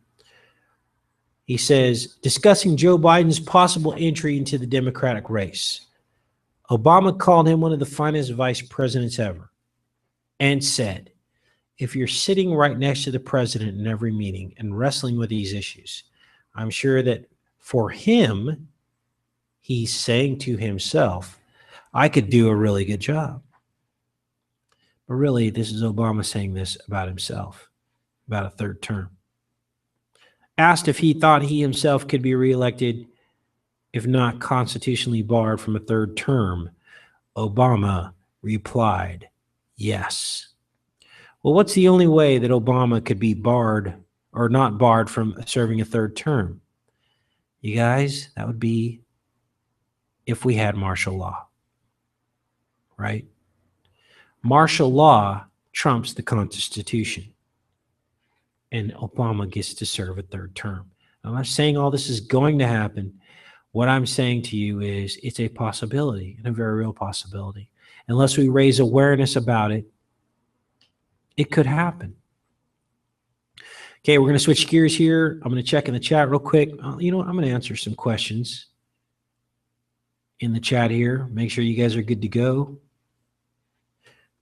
He says, discussing Joe Biden's possible entry into the Democratic race. Obama called him one of the finest vice presidents ever and said, if you're sitting right next to the president in every meeting and wrestling with these issues, I'm sure that for him, he's saying to himself, I could do a really good job. But really, this is Obama saying this about himself, about a third term. Asked if he thought he himself could be reelected, if not constitutionally barred from a third term, Obama replied, yes. Well, what's the only way that Obama could be barred or not barred from serving a third term? You guys, that would be if we had martial law, right? Martial law trumps the Constitution, and Obama gets to serve a third term. I'm not saying all this is going to happen. What I'm saying to you is it's a possibility, and a very real possibility. Unless we raise awareness about it, it could happen. Okay, we're going to switch gears here. I'm going to check in the chat real quick. You know what? I'm going to answer some questions in the chat here. Make sure you guys are good to go.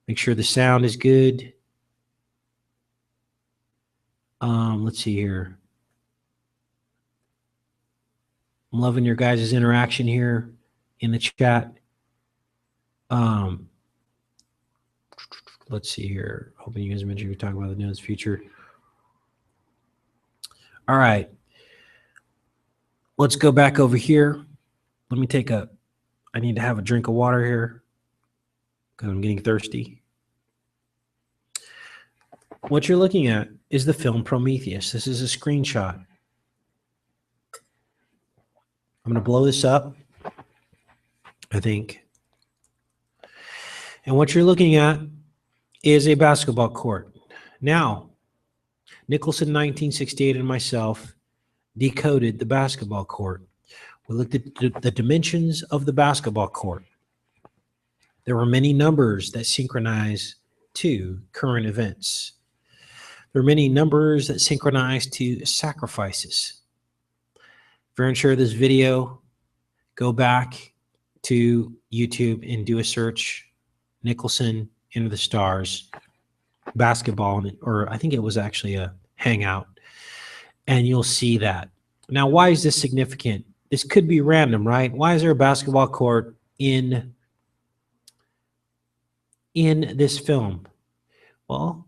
Make sure the sound is good. Let's see here. I'm loving your guys' interaction here in the chat. Let's see here. Hoping you guys mentioned we talk about the news future. All right. Let's go back over here. Let me I need to have a drink of water here because I'm getting thirsty. What you're looking at is the film Prometheus. This is a screenshot. I'm going to blow this up, I think. And what you're looking at is a basketball court. Now, Nicholson 1968 and myself decoded the basketball court. We looked at the dimensions of the basketball court. There were many numbers that synchronize to current events. There are many numbers that synchronize to sacrifices. If you're unsure of this video, go back to YouTube and do a search. Nicholson, Into the Stars, basketball, or I think it was actually a hangout, and you'll see that. Now, why is this significant? This could be random, right? Why is there a basketball court in this film? Well,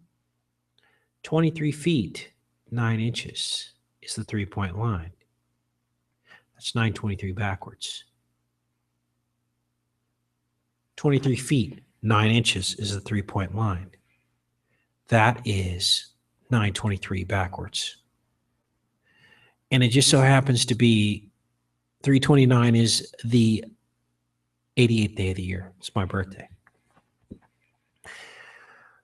23 feet, 9 inches is the three-point line. That's 923 backwards. 23 feet, 9 inches is the three-point line. That is 923 backwards. And it just so happens to be 329 is the 88th day of the year. It's my birthday.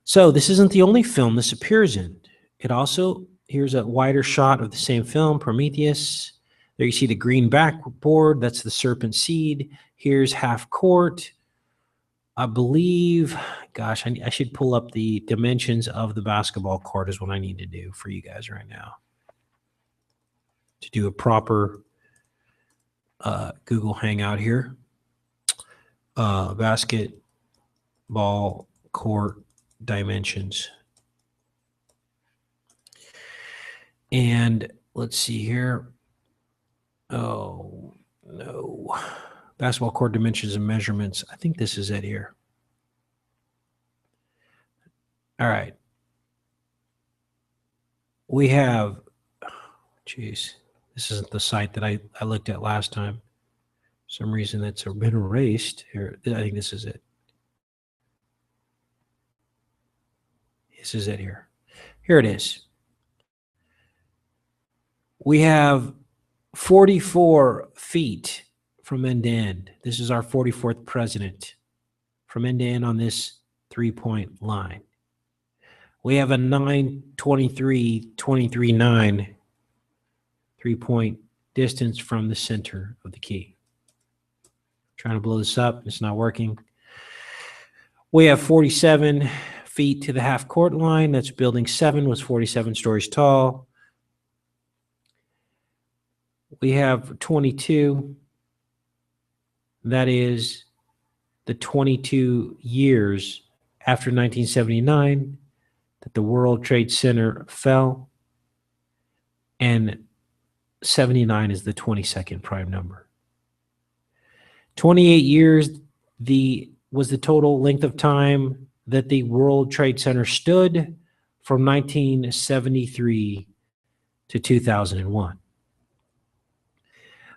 So this isn't the only film this appears in. It also, here's a wider shot of the same film, Prometheus. There you see the green backboard. That's the serpent seed. Here's half court. I believe, gosh, I should pull up the dimensions of the basketball court is what I need to do for you guys right now. To do a proper Google Hangout here. basketball court dimensions. And let's see here. Oh, no. Basketball court dimensions and measurements. I think this is it here. All right. We have, geez, this isn't the site that I looked at last time. For some reason that's been erased. Here, I think this is it. This is it here. Here it is. We have 44 feet from end to end. This is our 44th president from end to end on this 3-point line. We have a 923.23.9 3-point distance from the center of the key. Trying to blow this up. It's not working. We have 47 feet to the half court line. That's building 7, was 47 stories tall. We have 22. That is the 22 years after 1979 that the World Trade Center fell, and 79 is the 22nd prime number. 28 years was the total length of time that the World Trade Center stood from 1973 to 2001.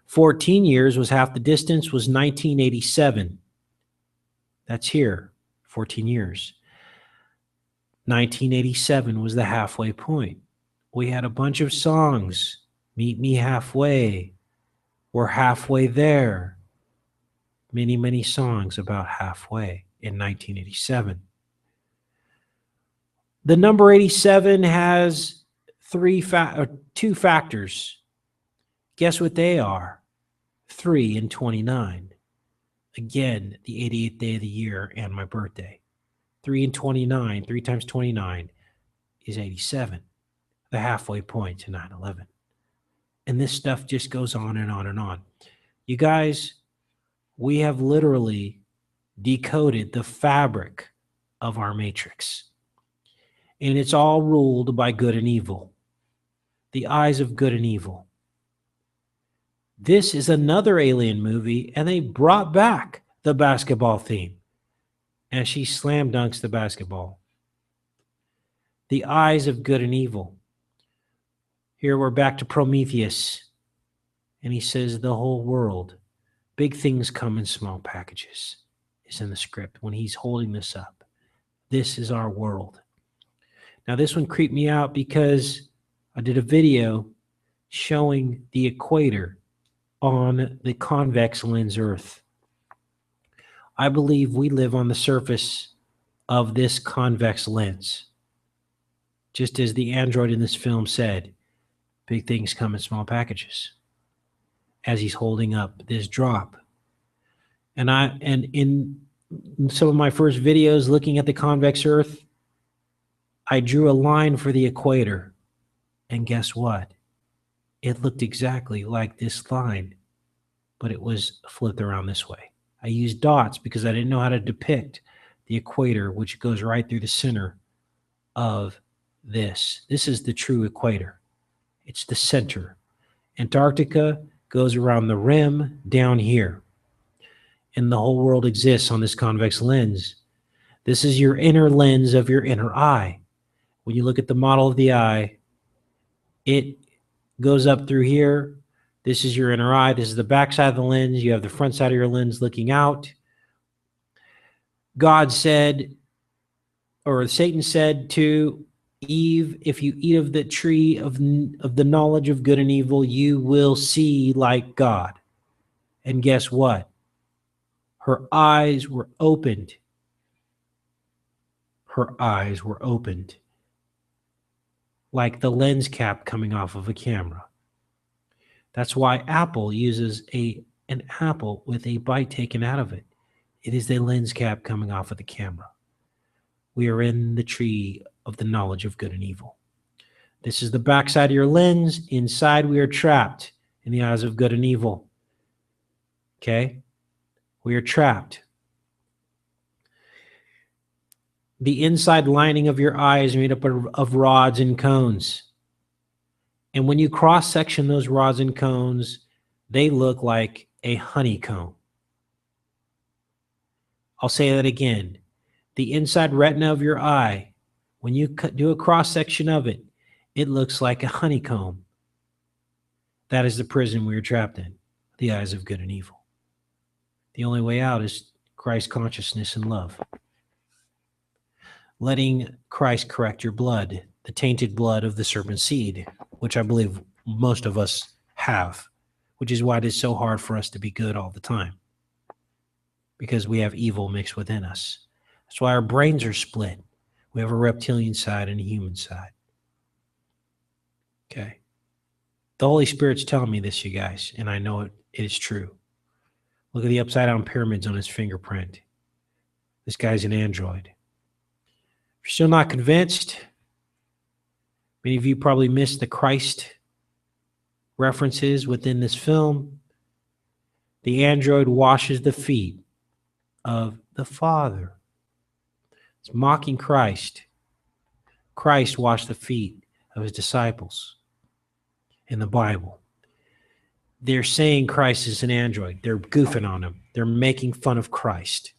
14 years was half the distance, was 1987. That's here, 14 years. 1987 was the halfway point. We had a bunch of songs. Meet Me Halfway. We're halfway there. Many, many songs about halfway in 1987. The number 87 has two factors. Guess what they are? 3 and 29. Again, the 88th day of the year and my birthday. 3 and 29, 3 times 29 is 87, the halfway point to 9/11. And this stuff just goes on and on and on. You guys, we have literally decoded the fabric of our matrix. And it's all ruled by good and evil. The eyes of good and evil. This is another alien movie, and they brought back the basketball theme. And she slam dunks the basketball. The eyes of good and evil. Here we're back to Prometheus. And he says the whole world, big things come in small packages, is in the script when he's holding this up. This is our world. Now this one creeped me out because I did a video showing the equator on the convex lens Earth. I believe we live on the surface of this convex lens. Just as the android in this film said, big things come in small packages. As he's holding up this drop. And in some of my first videos looking at the convex Earth, I drew a line for the equator. And guess what? It looked exactly like this line, but it was flipped around this way. I used dots because I didn't know how to depict the equator, which goes right through the center of this. This is the true equator. It's the center. Antarctica goes around the rim down here. And the whole world exists on this convex lens. This is your inner lens of your inner eye. When you look at the model of the eye, it goes up through here. This is your inner eye. This is the back side of the lens. You have the front side of your lens looking out. God said, or Satan said to Eve, if you eat of the tree of the knowledge of good and evil, you will see like God. And guess what? Her eyes were opened. Her eyes were opened. Like the lens cap coming off of a camera. That's why Apple uses an apple with a bite taken out of it. It is the lens cap coming off of the camera. We are in the tree of the knowledge of good and evil. This is the backside of your lens. Inside we are trapped in the eyes of good and evil. Okay? We are trapped. The inside lining of your eye is made up of rods and cones. And when you cross-section those rods and cones, they look like a honeycomb. I'll say that again. The inside retina of your eye, when you do a cross-section of it, it looks like a honeycomb. That is the prison we are trapped in, the eyes of good and evil. The only way out is Christ consciousness and love. Letting Christ correct your blood, the tainted blood of the serpent seed, which I believe most of us have, which is why it is so hard for us to be good all the time, because we have evil mixed within us. That's why our brains are split. We have a reptilian side and a human side. Okay. The Holy Spirit's telling me this, you guys, and I know it is true. Look at the upside-down pyramids on his fingerprint. This guy's an android. If you're still not convinced, many of you probably missed the Christ references within this film. The android washes the feet of the Father. It's mocking Christ. Christ washed the feet of his disciples in the Bible. They're saying Christ is an android. They're goofing on him. They're making fun of Christ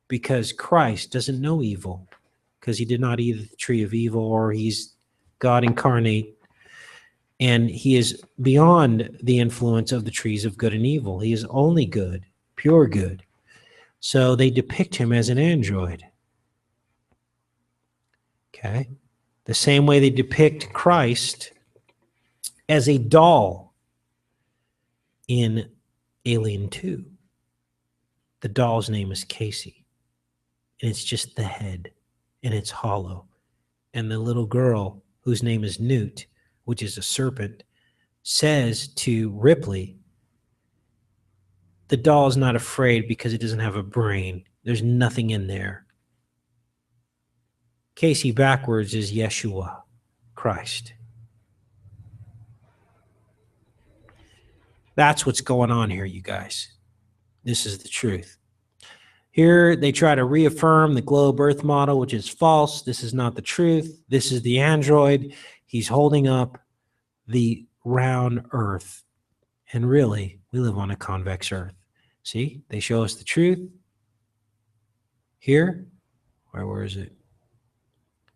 because Christ doesn't know evil, because he did not eat the tree of evil, or he's God incarnate, and he is beyond the influence of the trees of good and evil. He is only good, pure good. So they depict him as an android. Okay? The same way they depict Christ as a doll in Alien 2. The doll's name is Casey, and it's just the head, and it's hollow. And the little girl, whose name is Newt, which is a serpent, says to Ripley, the doll is not afraid because it doesn't have a brain. There's nothing in there. Casey backwards is Yeshua, Christ. That's what's going on here, you guys. This is the truth. Here, they try to reaffirm the globe earth model, which is false. This is not the truth. This is the android. He's holding up the round earth. And really, we live on a convex earth. See, they show us the truth. Here, where is it?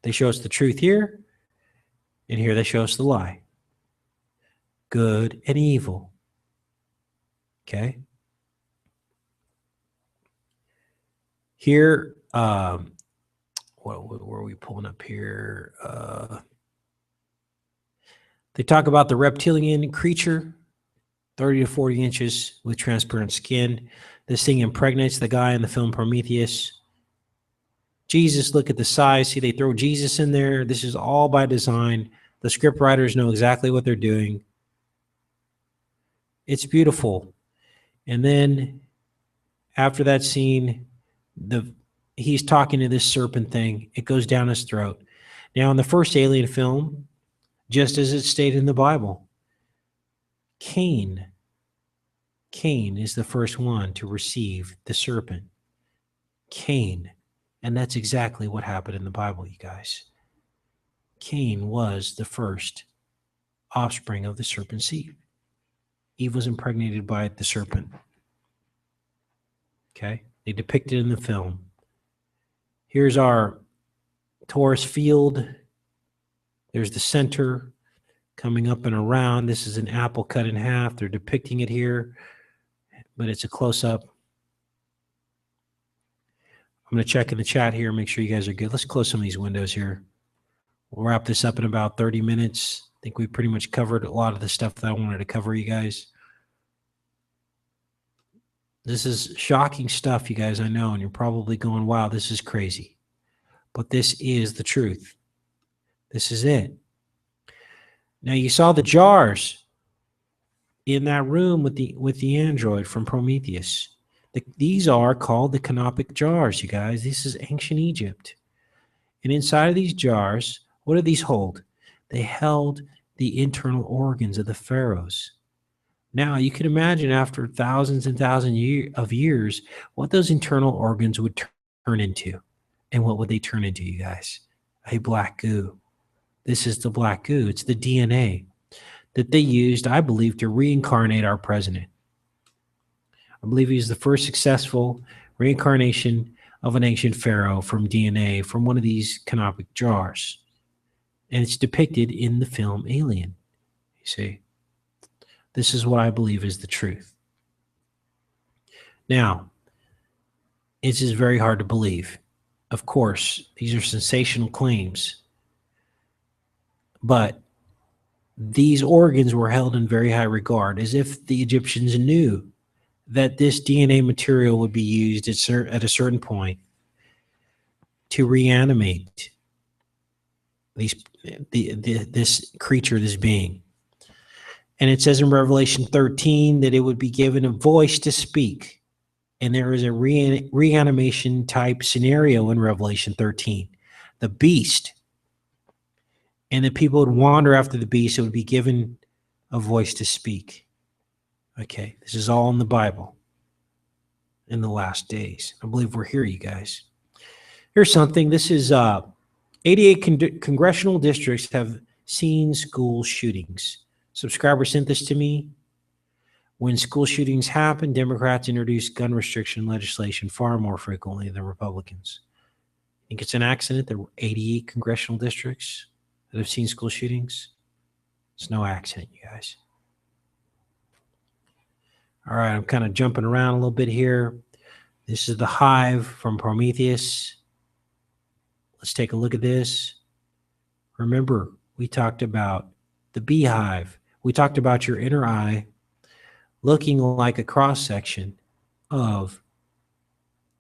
They show us the truth here. And here they show us the lie. Good and evil. Okay? Here, what were we pulling up here? They talk about the reptilian creature, 30 to 40 inches with transparent skin. This thing impregnates the guy in the film Prometheus. Jesus, look at the size. See, they throw Jesus in there. This is all by design. The script writers know exactly what they're doing. It's beautiful. And then after that scene, he's talking to this serpent thing. It goes down his throat. Now, in the first Alien film, just as it's stated in the Bible, Cain is the first one to receive the serpent. Cain. And that's exactly what happened in the Bible, you guys. Cain was the first offspring of the serpent seed. Eve was impregnated by the serpent. Okay? They depict it in the film. Here's our torus field. There's the center coming up and around. This is an apple cut in half. They're depicting it here, but it's a close-up. I'm going to check in the chat here, make sure you guys are good. Let's close some of these windows here. We'll wrap this up in about 30 minutes. I think we pretty much covered a lot of the stuff that I wanted to cover, you guys. This is shocking stuff, you guys, I know, and you're probably going, wow, this is crazy. But this is the truth. This is it. Now, you saw the jars in that room with the android from Prometheus. These are called the canopic jars, you guys. This is ancient Egypt. And inside of these jars, what do these hold? They held the internal organs of the pharaohs. Now, you can imagine after thousands and thousands of years what those internal organs would turn into. And what would they turn into, you guys? A black goo. This is the black goo. It's the DNA that they used, I believe, to reincarnate our president. I believe he's the first successful reincarnation of an ancient pharaoh from DNA from one of these canopic jars. And it's depicted in the film Alien. You see, this is what I believe is the truth. Now, this is very hard to believe. Of course, these are sensational claims. But these organs were held in very high regard, as if the Egyptians knew that this DNA material would be used at a certain point to reanimate this creature, this being. And it says in Revelation 13 that it would be given a voice to speak. And there is a reanimation type scenario in Revelation 13. The beast, and the people would wander after the beast, it would be given a voice to speak. Okay, this is all in the Bible in the last days. I believe we're here, you guys. Here's something. This is 88 congressional districts have seen school shootings. Subscriber sent this to me. When school shootings happen, Democrats introduce gun restriction legislation far more frequently than Republicans. I think it's an accident. There were 88 congressional districts that have seen school shootings. It's no accident, you guys. All right, I'm kind of jumping around a little bit here. This is the hive from Prometheus. Let's take a look at this. Remember, we talked about the beehive. We talked about your inner eye looking like a cross-section of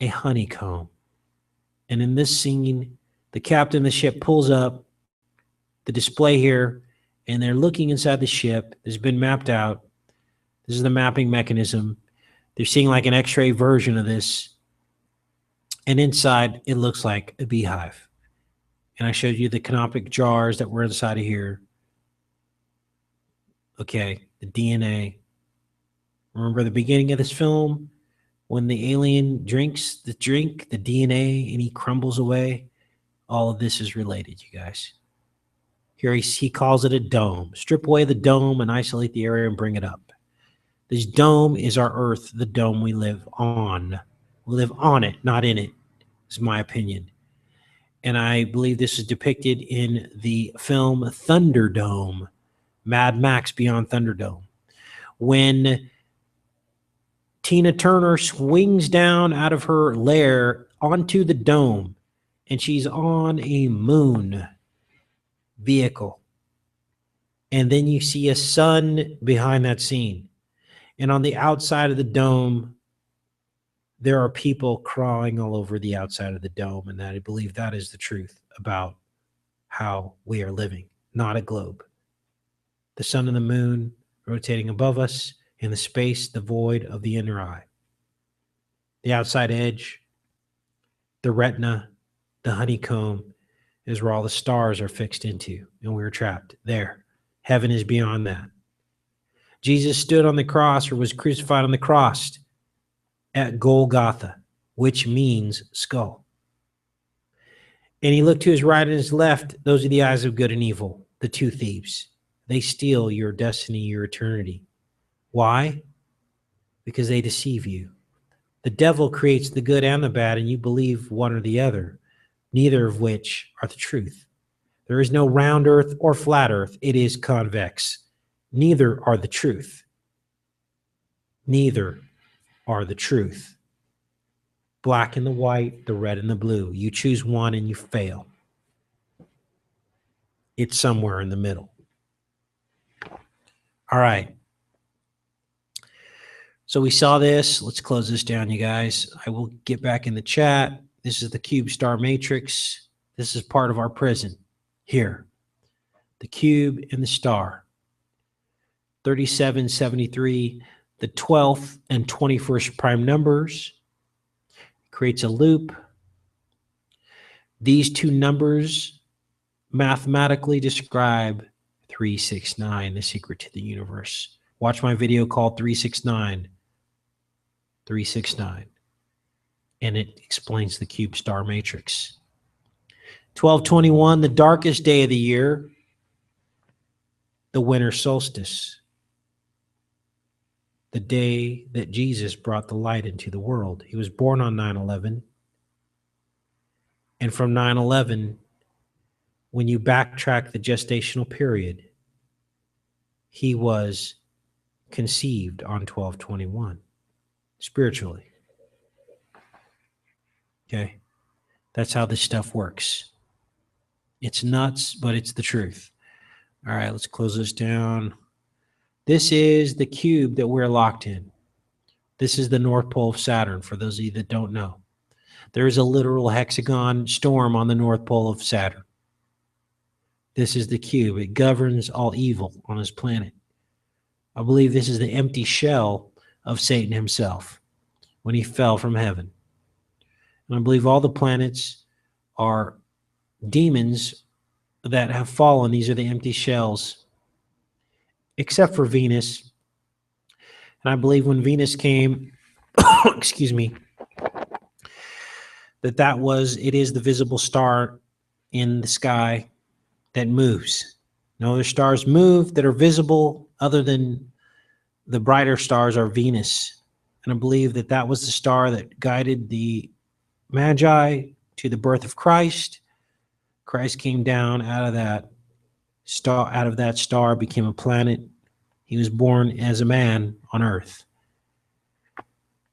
a honeycomb. And in this scene, the captain of the ship pulls up the display here, and they're looking inside the ship. It's been mapped out. This is the mapping mechanism. They're seeing like an X-ray version of this. And inside, it looks like a beehive. And I showed you the canopic jars that were inside of here. Okay, the DNA. Remember the beginning of this film when the alien drinks the drink, the DNA, and he crumbles away? All of this is related, you guys. Here he calls it a dome. Strip away the dome and isolate the area and bring it up. This dome is our Earth, the dome we live on. We live on it, not in it, is my opinion. And I believe this is depicted in the film Thunderdome, Mad Max Beyond Thunderdome. When Tina Turner swings down out of her lair onto the dome, and she's on a moon vehicle. And then you see a sun behind that scene. And on the outside of the dome, there are people crawling all over the outside of the dome. And I believe that is the truth about how we are living, not a globe. The sun and the moon rotating above us, in the space, the void of the inner eye. The outside edge, the retina, the honeycomb is where all the stars are fixed into, and we are trapped there. Heaven is beyond that. Jesus stood on the cross, or was crucified on the cross at Golgotha, which means skull. And he looked to his right and his left. Those are the eyes of good and evil, the two thieves. They steal your destiny, your eternity. Why? Because they deceive you. The devil creates the good and the bad, and you believe one or the other, neither of which are the truth. There is no round earth or flat earth. It is convex. Neither are the truth. Neither are the truth. Black and the white, the red and the blue. You choose one and you fail. It's somewhere in the middle. All right. So we saw this. Let's close this down, you guys. I will get back in the chat. This is the cube star matrix. This is part of our prison here. The cube and the star. 3773, the 12th and 21st prime numbers. Creates a loop. These two numbers mathematically describe 369, the secret to the universe. Watch my video called 369. 369. And it explains the cube star matrix. 12/21, the darkest day of the year, the winter solstice, the day that Jesus brought the light into the world. He was born on 9/11. And from 9/11, when you backtrack the gestational period, he was conceived on 12/21 spiritually. Okay? That's how this stuff works. It's nuts, but it's the truth. All right, let's close this down. This is the cube that we're locked in. This is the North Pole of Saturn, for those of you that don't know. There is a literal hexagon storm on the North Pole of Saturn. This is the cube. It governs all evil on his planet. I believe this is the empty shell of Satan himself when he fell from heaven. And I believe all the planets are demons that have fallen. These are the empty shells, except for Venus. And I believe when Venus came, excuse me, it is the visible star in the sky that moves. No other stars move that are visible other than the brighter stars are Venus. And I believe that was the star that guided the Magi to the birth of Christ. Christ came down out of that star, became a planet. He was born as a man on earth.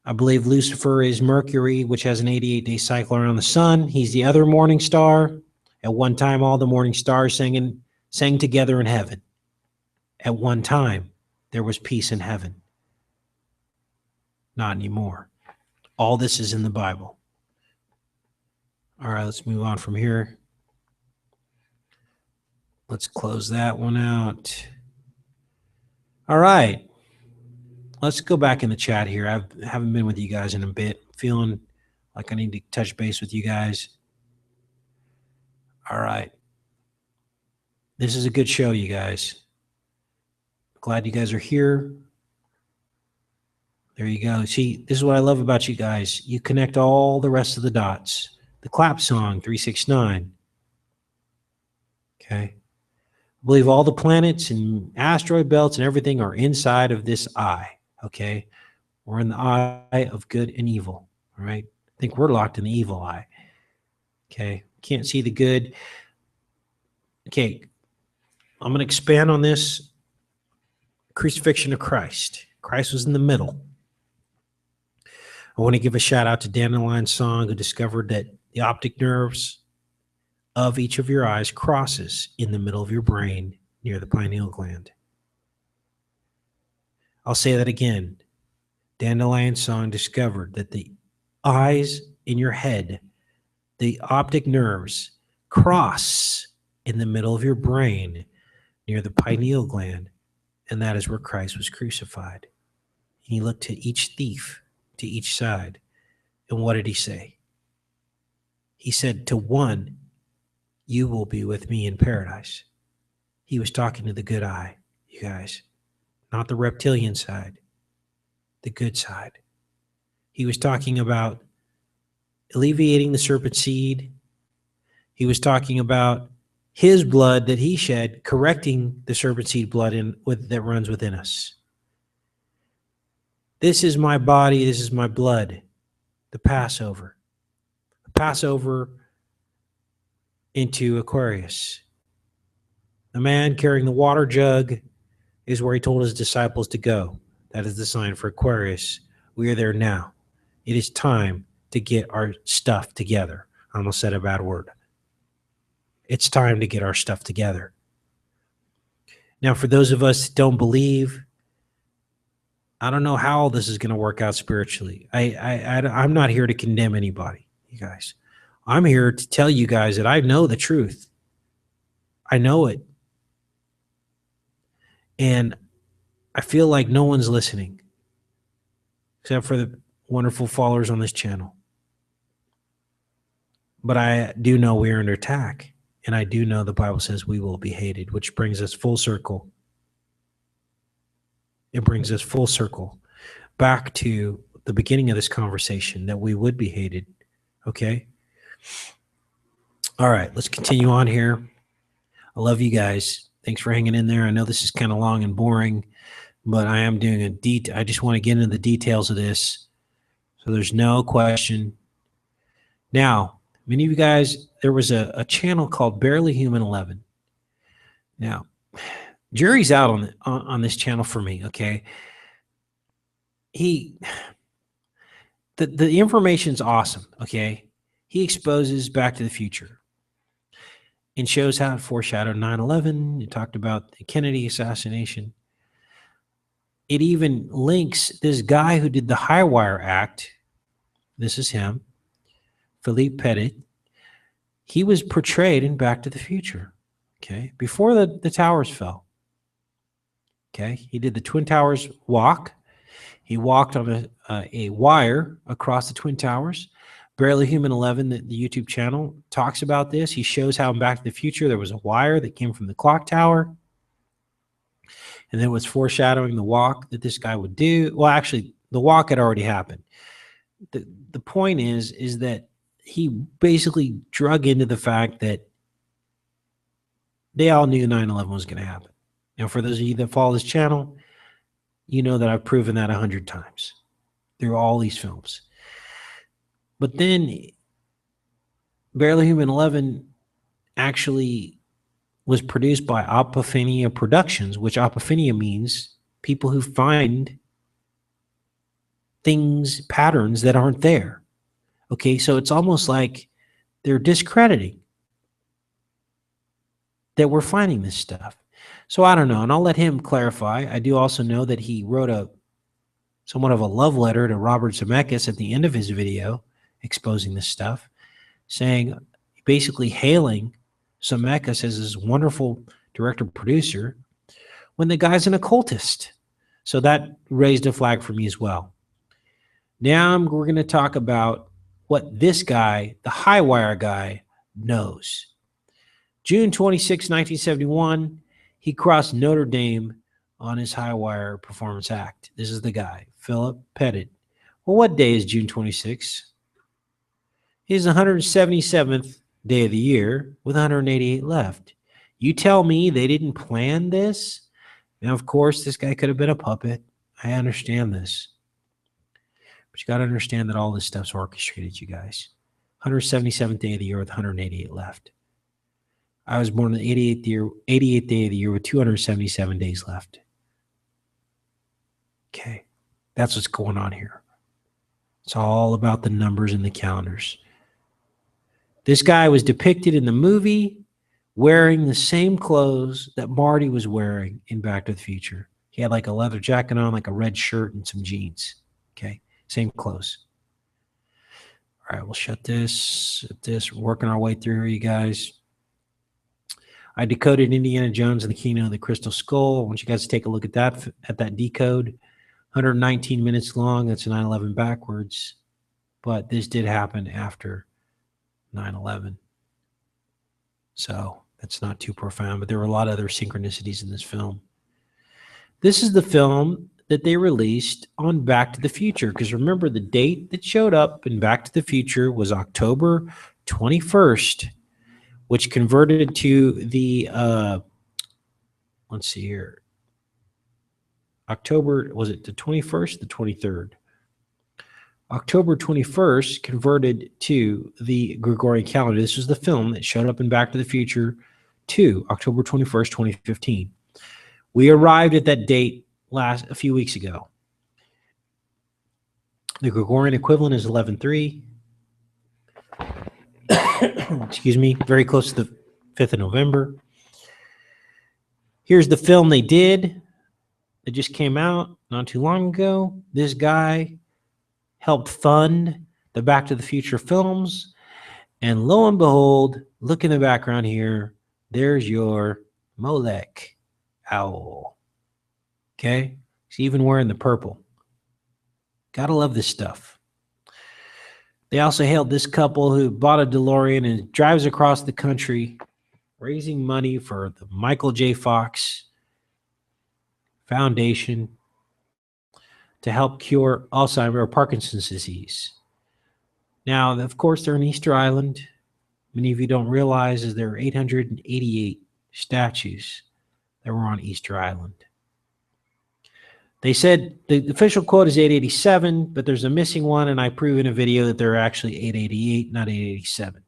I believe Lucifer is Mercury, which has an 88-day cycle around the sun. He's the other morning star. At one time, all the morning stars sang together in heaven. At one time, there was peace in heaven. Not anymore. All this is in the Bible. All right, let's move on from here. Let's close that one out. All right. Let's go back in the chat here. I haven't been with you guys in a bit. Feeling like I need to touch base with you guys. All right. This is a good show, you guys. Glad you guys are here. There you go. See, this is what I love about you guys. You connect all the rest of the dots. The clap song, 369. Okay. I believe all the planets and asteroid belts and everything are inside of this eye. Okay. We're in the eye of good and evil. All right. I think we're locked in the evil eye. Okay. Can't see the good. Okay. I'm going to expand on this crucifixion of Christ. Christ was in the middle. I want to give a shout out to Dandelion Song, who discovered that the optic nerves of each of your eyes crosses in the middle of your brain near the pineal gland. I'll say that again. Dandelion Song discovered that the eyes in your head, the optic nerves, cross in the middle of your brain near the pineal gland, and that is where Christ was crucified. He looked to each thief, to each side, and what did he say? He said, to one, you will be with me in paradise. He was talking to the good eye, you guys, not the reptilian side, the good side. He was talking about alleviating the serpent seed. He was talking about his blood that he shed, correcting the serpent seed blood that runs within us. This is my body, this is my blood, the Passover. The Passover into Aquarius. The man carrying the water jug is where he told his disciples to go. That is the sign for Aquarius. We are there now. It is time to get our stuff together. I almost said a bad word. It's time to get our stuff together. Now, for those of us that don't believe, I don't know how this is going to work out spiritually. I'm not here to condemn anybody, you guys. I'm here to tell you guys that I know the truth. I know it. And I feel like no one's listening, except for the wonderful followers on this channel. But I do know we're under attack. And I do know the Bible says we will be hated, which brings us full circle. It brings us full circle back to the beginning of this conversation, that we would be hated. Okay. All right, let's continue on here. I love you guys. Thanks for hanging in there. I know this is kind of long and boring, but I am doing I just want to get into the details of this. So there's no question. Now, many of you guys, there was a channel called Barely Human 11. Now, jury's out on this channel for me, okay? The information's awesome, okay? He exposes Back to the Future and shows how it foreshadowed 9/11. It talked about the Kennedy assassination. It even links this guy who did the Highwire Act. This is him, Philippe Petit. He was portrayed in Back to the Future, okay, before the towers fell. Okay, he did the Twin Towers walk. He walked on a wire across the Twin Towers. Barely Human 11, the YouTube channel, talks about this. He shows how in Back to the Future there was a wire that came from the clock tower, and then was foreshadowing the walk that this guy would do. Well, actually, the walk had already happened. The point is that he basically drug into the fact that they all knew 9/11 was going to happen. Now, for those of you that follow this channel, you know that I've proven that 100 times through all these films. But then Barely Human 11 actually was produced by Apophenia Productions, which Apophenia means people who find things, patterns that aren't there. Okay, so it's almost like they're discrediting that we're finding this stuff. So I don't know, and I'll let him clarify. I do also know that he wrote somewhat of a love letter to Robert Zemeckis at the end of his video exposing this stuff, saying, basically hailing Zemeckis as this wonderful director-producer when the guy's an occultist. So that raised a flag for me as well. Now we're going to talk about what this guy, the Highwire guy, knows. June 26, 1971, he crossed Notre Dame on his Highwire Performance Act. This is the guy, Philip Petit. Well, what day is June 26? It is the 177th day of the year with 188 left. You tell me they didn't plan this? Now, of course, this guy could have been a puppet. I understand this. But you got to understand that all this stuff's orchestrated, you guys. 177th day of the year with 188 left. I was born on the 88th day of the year with 277 days left. Okay, that's what's going on here. It's all about the numbers and the calendars. This guy was depicted in the movie wearing the same clothes that Marty was wearing in Back to the Future. He had like a leather jacket on, like a red shirt and some jeans. Okay, same clothes. All right, we'll shut this. We're working our way through here, you guys. I decoded Indiana Jones and the Kingdom of the Crystal Skull. I want you guys to take a look at that decode. 119 minutes long. That's 9/11 backwards. But this did happen after 9/11. So that's not too profound. But there were a lot of other synchronicities in this film. This is the film that they released on Back to the Future. Because remember, the date that showed up in Back to the Future was October 21st. Which converted to the, let's see here, October, was it the 21st, the 23rd? October 21st converted to the Gregorian calendar. This was the film that showed up in Back to the Future to October 21st, 2015. We arrived at that date a few weeks ago. The Gregorian equivalent is 11/3. Excuse me, very close to the 5th of November. Here's the film they did. It just came out not too long ago. This guy helped fund the Back to the Future films. And lo and behold, look in the background here. There's your Molech owl. Okay? He's even wearing the purple. Gotta love this stuff. They also hailed this couple who bought a DeLorean and drives across the country raising money for the Michael J. Fox Foundation to help cure Alzheimer's or Parkinson's disease. Now, of course, they're in Easter Island. many of you don't realize is there are 888 statues that were on Easter Island. They said the official quote is 887, but there's a missing one, and I prove in a video that there are actually 888, not 887.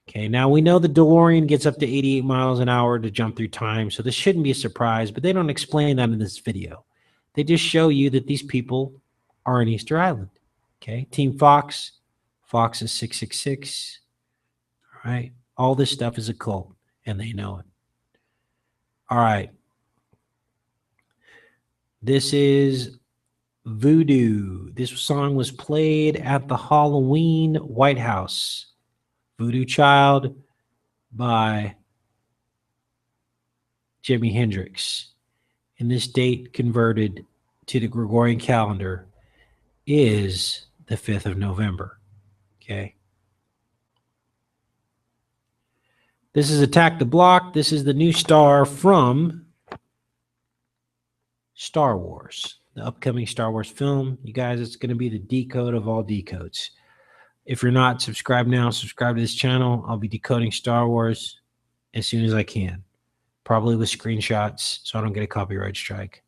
Okay, now we know the DeLorean gets up to 88 miles an hour to jump through time, so this shouldn't be a surprise, but they don't explain that in this video. They just show you that these people are on Easter Island. Okay, Team Fox, Fox is 666. All right, all this stuff is a cult, and they know it. All right. This is Voodoo. This song was played at the Halloween White House. Voodoo Child by Jimi Hendrix. And this date converted to the Gregorian calendar is the 5th of November. Okay. This is Attack the Block. This is the new star from Star Wars, the upcoming Star Wars film. You guys, it's going to be the decode of all decodes. If you're not subscribed now, subscribe to this channel. I'll be decoding Star Wars as soon as I can, probably with screenshots so I don't get a copyright strike.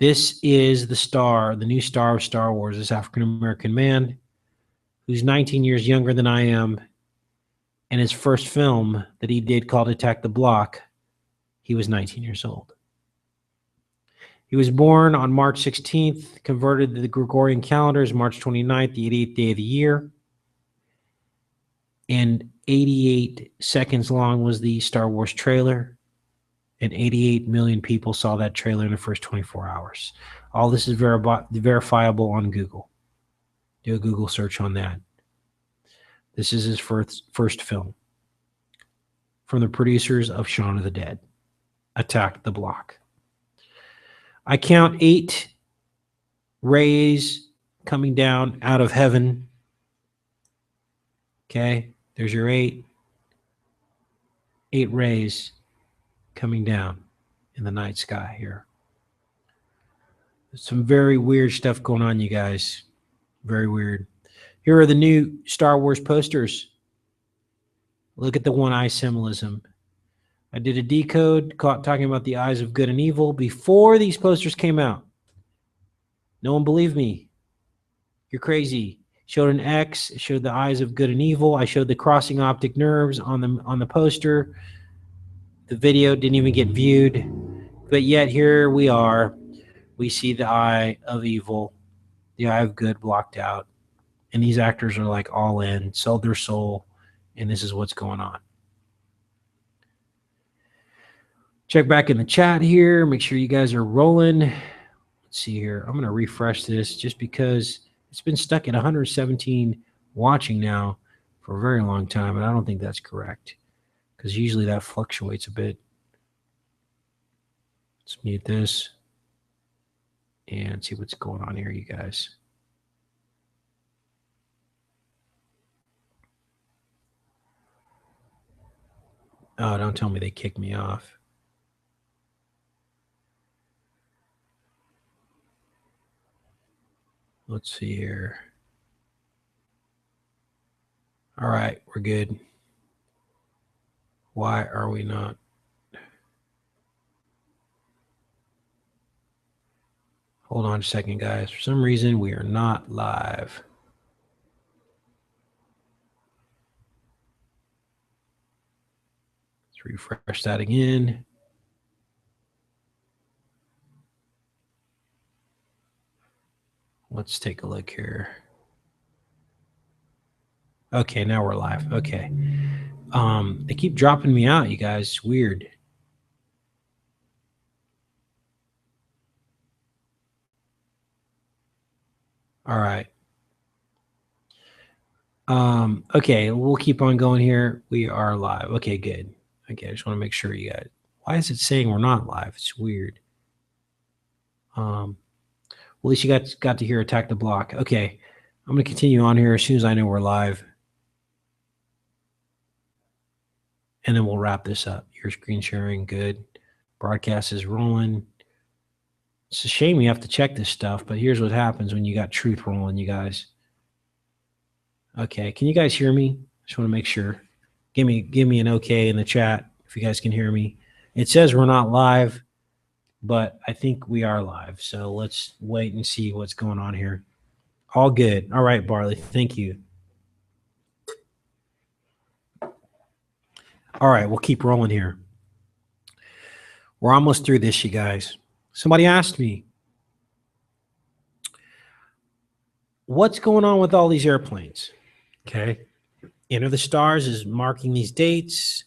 This is the star, the new star of Star Wars, this African-American man who's 19 years younger than I am. And his first film that he did called Attack the Block, he was 19 years old. He was born on March 16th, converted to the Gregorian calendar as March 29th, the 88th day of the year. And 88 seconds long was the Star Wars trailer. And 88 million people saw that trailer in the first 24 hours. All this is verifiable on Google. Do a Google search on that. This is his first film from the producers of Shaun of the Dead, Attack the Block. I count 8 rays coming down out of heaven. Okay, there's your 8. 8 rays coming down in the night sky here. There's some very weird stuff going on, you guys. Very weird. Here are the new Star Wars posters. Look at the one eye symbolism. I did a decode talking about the eyes of good and evil before these posters came out. No one believed me. You're crazy. Showed an X, showed the eyes of good and evil. I showed the crossing optic nerves on the poster. The video didn't even get viewed. But yet here we are. We see the eye of evil, the eye of good blocked out. And these actors are like all in, sold their soul, and this is what's going on. Check back in the chat here. Make sure you guys are rolling. Let's see here. I'm going to refresh this just because it's been stuck at 117 watching now for a very long time, and I don't think that's correct because usually that fluctuates a bit. Let's mute this and see what's going on here, you guys. Oh, don't tell me they kicked me off. Let's see here. All right, we're good. Why are we not? Hold on a second, guys. For some reason, we are not live. Let's refresh that again. Let's take a look here. Okay, now we're live. Okay. They keep dropping me out, you guys. It's weird. All right. Okay, we'll keep on going here. We are live. Okay, good. Okay, I just want to make sure you guys. Why is it saying we're not live? It's weird. Well, at least you got to hear Attack the Block. Okay, I'm going to continue on here as soon as I know we're live. And then we'll wrap this up. Your screen sharing, good. Broadcast is rolling. It's a shame you have to check this stuff, but here's what happens when you got truth rolling, you guys. Okay, can you guys hear me? Just want to make sure. Give me an okay in the chat if you guys can hear me. It says we're not live, but I think we are live. So let's wait and see what's going on here. All good. All right, Barley. Thank you. All right, we'll keep rolling here. We're almost through this, you guys. Somebody asked me, what's going on with all these airplanes? Okay. Enter the Stars is marking these dates.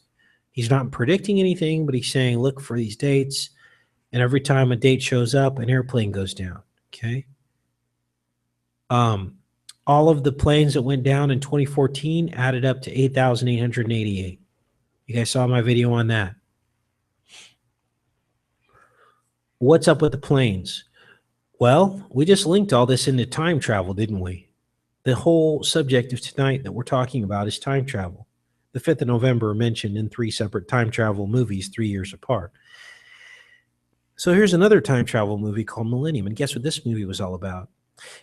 He's not predicting anything, but he's saying, look for these dates. And every time a date shows up, an airplane goes down. Okay. All of the planes that went down in 2014 added up to 8,888. You guys saw my video on that. What's up with the planes? Well, we just linked all this into time travel, didn't we? The whole subject of tonight that we're talking about is time travel. The 5th of November mentioned in 3 separate time travel movies 3 years apart. So here's another time travel movie called Millennium. And guess what this movie was all about?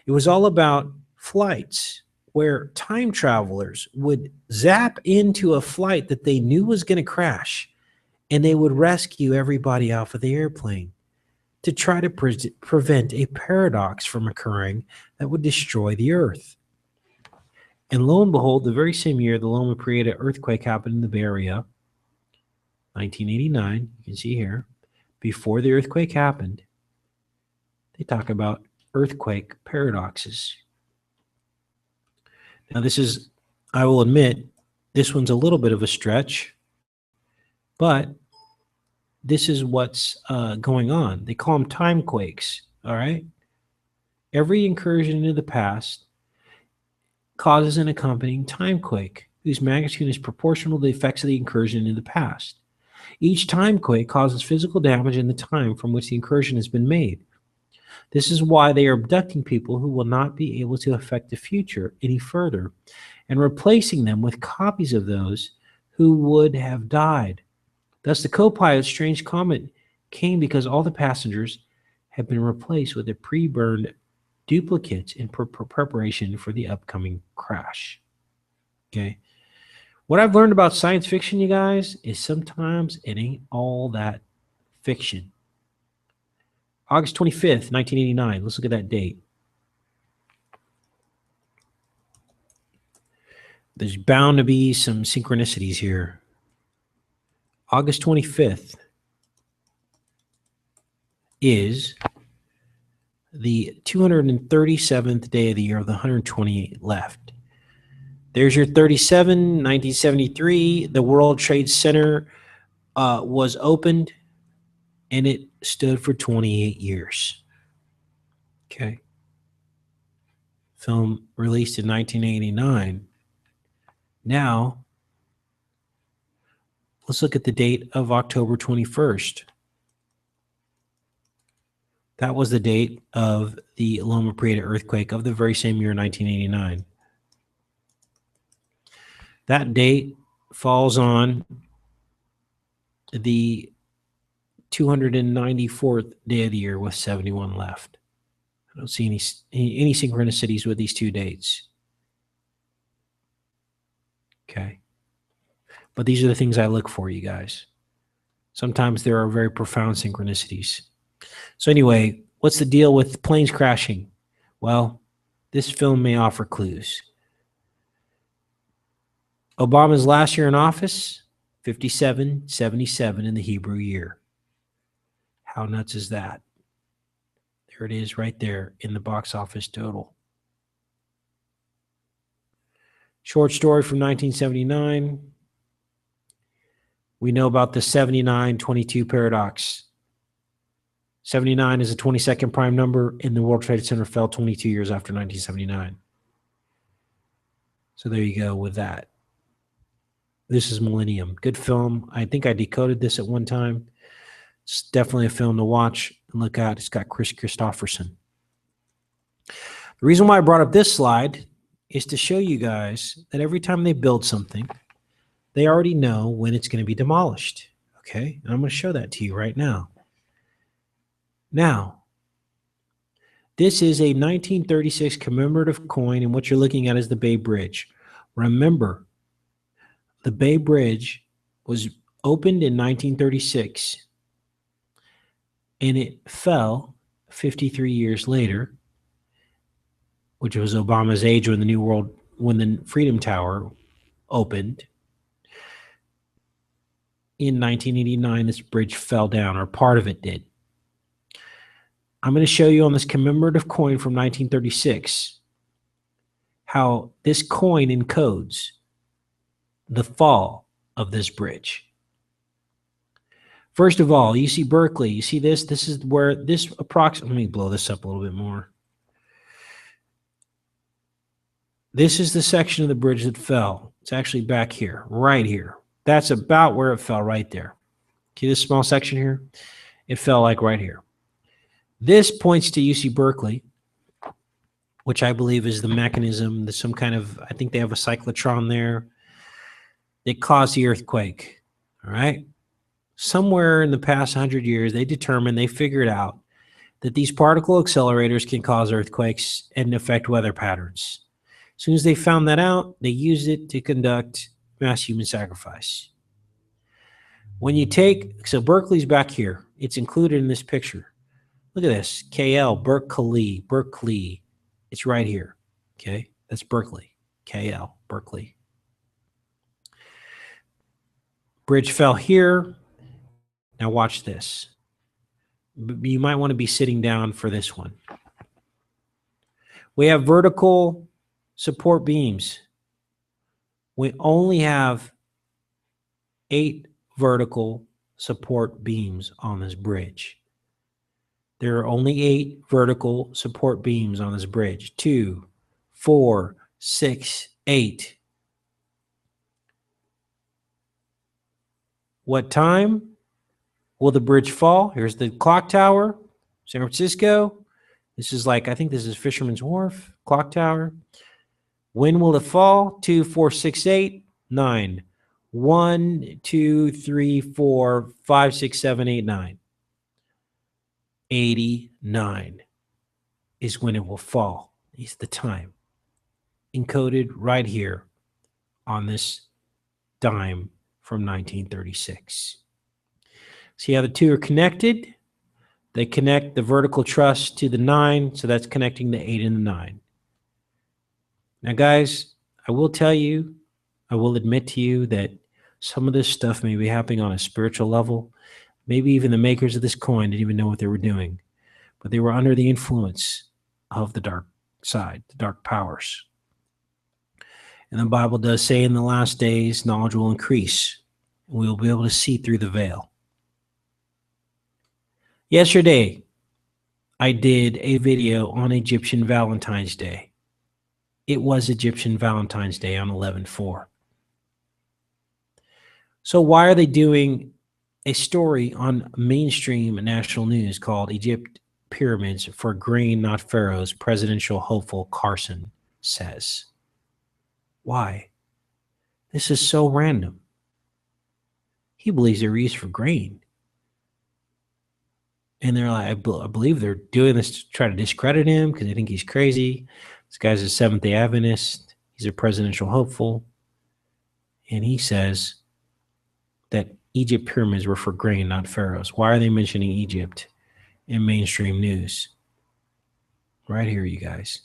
It was all about flights where time travelers would zap into a flight that they knew was going to crash, and they would rescue everybody off of the airplane to try to prevent a paradox from occurring that would destroy the Earth. And lo and behold, the very same year the Loma Prieta earthquake happened in the Bay Area, 1989, you can see here, before the earthquake happened, they talk about earthquake paradoxes. Now this is, I will admit, this one's a little bit of a stretch, but this is what's going on. They call them time quakes, all right? Every incursion into the past causes an accompanying time quake whose magnitude is proportional to the effects of the incursion into the past. Each time quake causes physical damage in the time from which the incursion has been made. This is why they are abducting people who will not be able to affect the future any further and replacing them with copies of those who would have died. Thus, the co-pilot's strange comment came because all the passengers had been replaced with a pre-burned duplicates in preparation for the upcoming crash. Okay. What I've learned about science fiction, you guys, is sometimes it ain't all that fiction. August 25th, 1989. Let's look at that date. There's bound to be some synchronicities here. August 25th is the 237th day of the year of the 128 left. There's your 37, 1973. The World Trade Center was opened, and it stood for 28 years. Okay. Film released in 1989. Now, let's look at the date of October 21st. That was the date of the Loma Prieta earthquake of the very same year, 1989. That date falls on the 294th day of the year with 71 left. I don't see any synchronicities with these two dates. Okay. But these are the things I look for, you guys. Sometimes there are very profound synchronicities. So anyway, what's the deal with planes crashing? Well, this film may offer clues. Obama's last year in office, 5777 in the Hebrew year. How nuts is that? There it is right there in the box office total. Short story from 1979. We know about the 79-22 paradox. 79 is a 22nd prime number, and the World Trade Center fell 22 years after 1979. So there you go with that. This is Millennium. Good film. I think I decoded this at one time. It's definitely a film to watch and look at. It's got Chris Christopherson. The reason why I brought up this slide is to show you guys that every time they build something, they already know when it's going to be demolished. Okay? And I'm going to show that to you right now. Now, this is a 1936 commemorative coin, and what you're looking at is the Bay Bridge. Remember, the Bay Bridge was opened in 1936 and it fell 53 years later, which was Obama's age when the Freedom Tower opened. In 1989, this bridge fell down, or part of it did. I'm going to show you on this commemorative coin from 1936 how this coin encodes the fall of this bridge. First of all, you see Berkeley. You see this? This is where this approximately, let me blow this up a little bit more. This is the section of the bridge that fell. It's actually back here, right here. That's about where it fell, right there. See this small section here? It fell like right here. This points to UC Berkeley, which I believe is the mechanism, some kind of, I think they have a cyclotron there that caused the earthquake. All right. Somewhere in the past 100 years, they figured out that these particle accelerators can cause earthquakes and affect weather patterns. As soon as they found that out, they used it to conduct mass human sacrifice. When you take, so Berkeley's back here. It's included in this picture. Look at this, KL, Berkeley. It's right here, okay? That's Berkeley, KL, Berkeley. Bridge fell here. Now watch this. You might want to be sitting down for this one. We have vertical support beams. We only have 8 vertical support beams on this bridge. There are only 8 vertical support beams on this bridge. 2, 4, 6, 8. What time will the bridge fall? Here's the clock tower, San Francisco. This is like, I think this is Fisherman's Wharf, clock tower. When will it fall? 2, 4, 6, 8, 9. 1, 2, 3, 4, 5, 6, 7, 8, 9. 89 is when it will fall. Is the time. Encoded right here on this dime from 1936. See how the two are connected? They connect the vertical truss to the 9, so that's connecting the 8 and the 9. Now, guys, I will tell you, I will admit to you that some of this stuff may be happening on a spiritual level. Maybe even the makers of this coin didn't even know what they were doing, but they were under the influence of the dark side, the dark powers. And the Bible does say in the last days, knowledge will increase, and we will be able to see through the veil. Yesterday, I did a video on Egyptian Valentine's Day. It was Egyptian Valentine's Day on 11/4. So why are they doing a story on mainstream national news called Egypt Pyramids for Grain, Not Pharaohs, presidential hopeful Carson says? Why? This is so random. He believes they're used for grain. And they're like, I believe they're doing this to try to discredit him because they think he's crazy. This guy's a Seventh-day Adventist. He's a presidential hopeful. And he says that Egypt pyramids were for grain, not pharaohs. Why are they mentioning Egypt in mainstream news? Right here, you guys.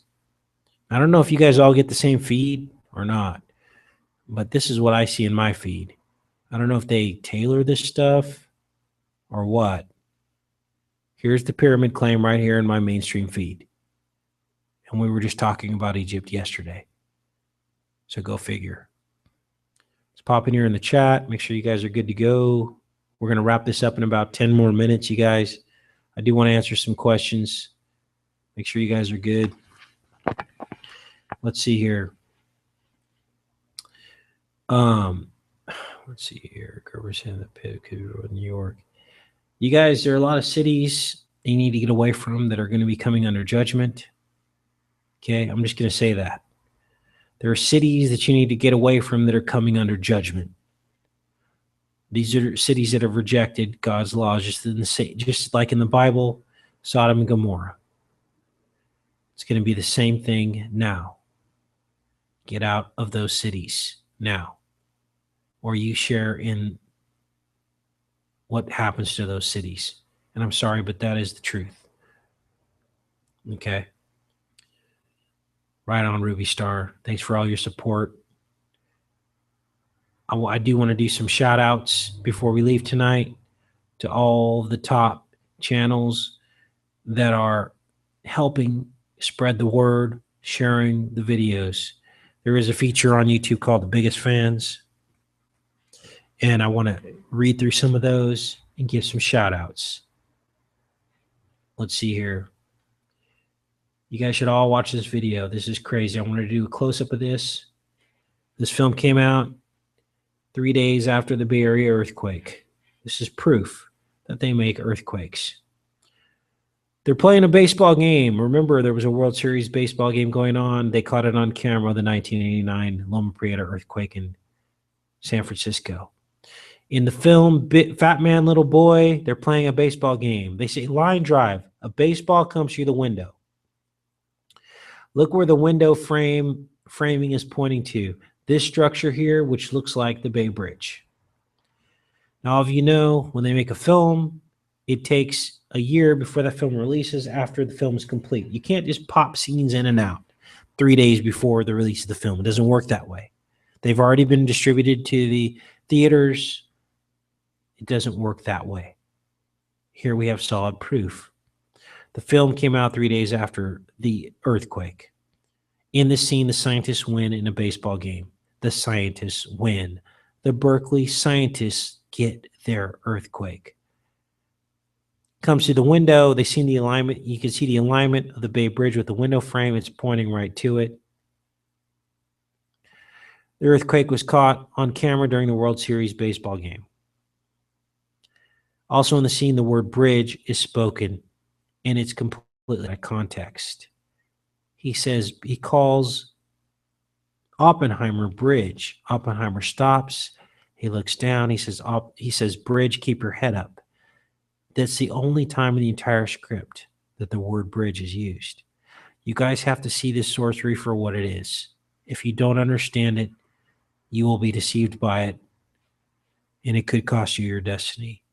I don't know if you guys all get the same feed or not, but this is what I see in my feed. I don't know if they tailor this stuff or what. Here's the pyramid claim right here in my mainstream feed. And we were just talking about Egypt yesterday. So go figure. It's popping here in the chat. Make sure you guys are good to go. We're going to wrap this up in about 10 more minutes, you guys. I do want to answer some questions. Make sure you guys are good. Let's see here. Let's see here. Gerber's in the pit, New York. You guys, there are a lot of cities you need to get away from that are going to be coming under judgment. Okay, I'm just going to say that. There are cities that you need to get away from that are coming under judgment. These are cities that have rejected God's laws, just like in the Bible, Sodom and Gomorrah. It's going to be the same thing now. get out of those cities now, or you share in what happens to those cities. And I'm sorry, but that is the truth. Okay. Right on, Ruby Star. Thanks for all your support. I do want to do some shout outs before we leave tonight to all the top channels that are helping spread the word, sharing the videos. There is a feature on YouTube called The Biggest Fans, and I want to read through some of those and give some shout outs. Let's see here. You guys should all watch this video. This is crazy. I want to do a close-up of this. This film came out 3 days after the Bay Area earthquake. This is proof that they make earthquakes. They're playing a baseball game. Remember, there was a World Series baseball game going on. They caught it on camera, the 1989 Loma Prieta earthquake in San Francisco. In the film, Fat Man, Little Boy, they're playing a baseball game. They say, line drive, a baseball comes through the window. Look where the window framing is pointing to. This structure here, which looks like the Bay Bridge. Now, if you know, when they make a film, it takes a year before that film releases after the film is complete. You can't just pop scenes in and out 3 days before the release of the film. It doesn't work that way. They've already been distributed to the theaters. It doesn't work that way. Here we have solid proof. The film came out 3 days after the earthquake. In this scene, the scientists win in a baseball game. The scientists win. The Berkeley scientists get their earthquake. Comes to the window. They see the alignment. You can see the alignment of the Bay Bridge with the window frame. It's pointing right to it. The earthquake was caught on camera during the World Series baseball game. Also in the scene, the word bridge is spoken, and it's completely out of context. He calls Oppenheimer bridge. Oppenheimer stops. He looks down. He says, bridge, keep your head up. That's the only time in the entire script that the word bridge is used. You guys have to see this sorcery for what it is. If you don't understand it, you will be deceived by it, and it could cost you your destiny.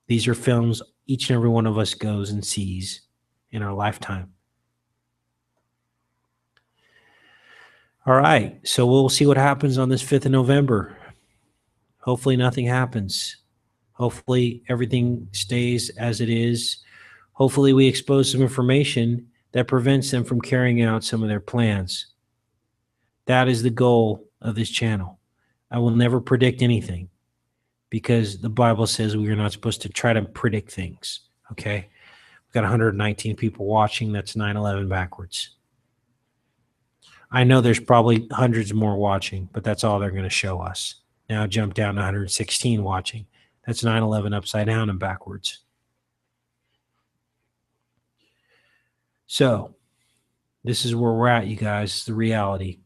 These are films each and every one of us goes and sees in our lifetime. All right, so we'll see what happens on this 5th of November. Hopefully nothing happens. Hopefully everything stays as it is. Hopefully we expose some information that prevents them from carrying out some of their plans. That is the goal of this channel. I will never predict anything because the Bible says we are not supposed to try to predict things, okay? We've got 119 people watching. That's 9/11 backwards. I know there's probably hundreds more watching, but that's all they're going to show us. Now jump down to 116 watching. That's 9/11 upside down and backwards. So this is where we're at, you guys. It's the reality.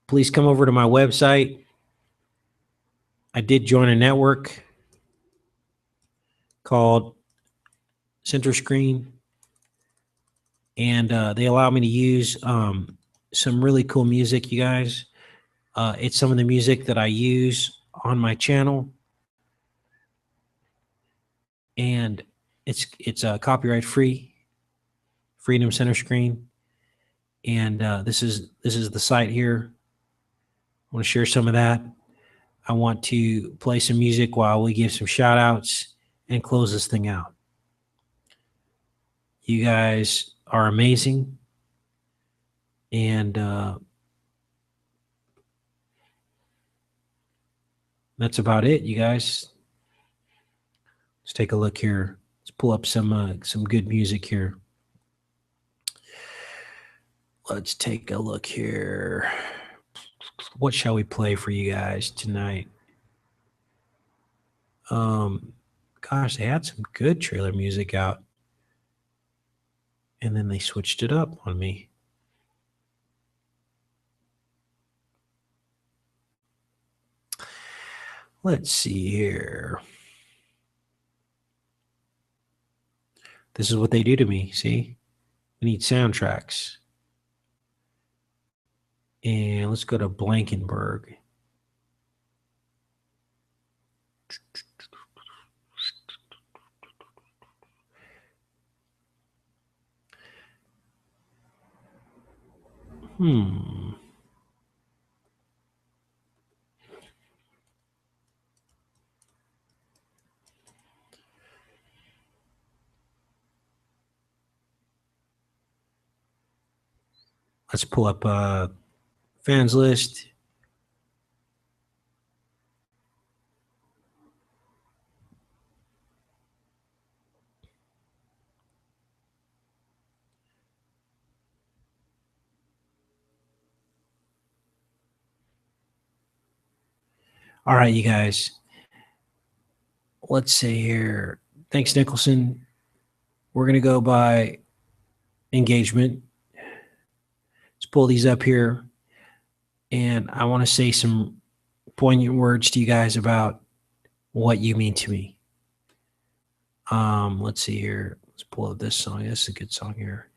Please come over to my website. I did join a network called Center Screen, and they allow me to use some really cool music, you guys. It's some of the music that I use on my channel, and it's copyright free, Freedom Center Screen, and this is the site here. I want to share some of that. I want to play some music while we give some shout outs and close this thing out. You guys are amazing, and that's about it, you guys. Let's take a look here. Let's pull up some good music here. Let's take a look here. What shall we play for you guys tonight? Gosh, they had some good trailer music out, and then they switched it up on me. Let's see here. This is what they do to me, see? We need soundtracks. And let's go to Blankenberg. Let's pull up fans list. All right, you guys. Let's see here. Thanks, Nicholson. We're going to go by engagement. Let's pull these up here. And I want to say some poignant words to you guys about what you mean to me. Let's see here. Let's pull up this song. This is a good song here.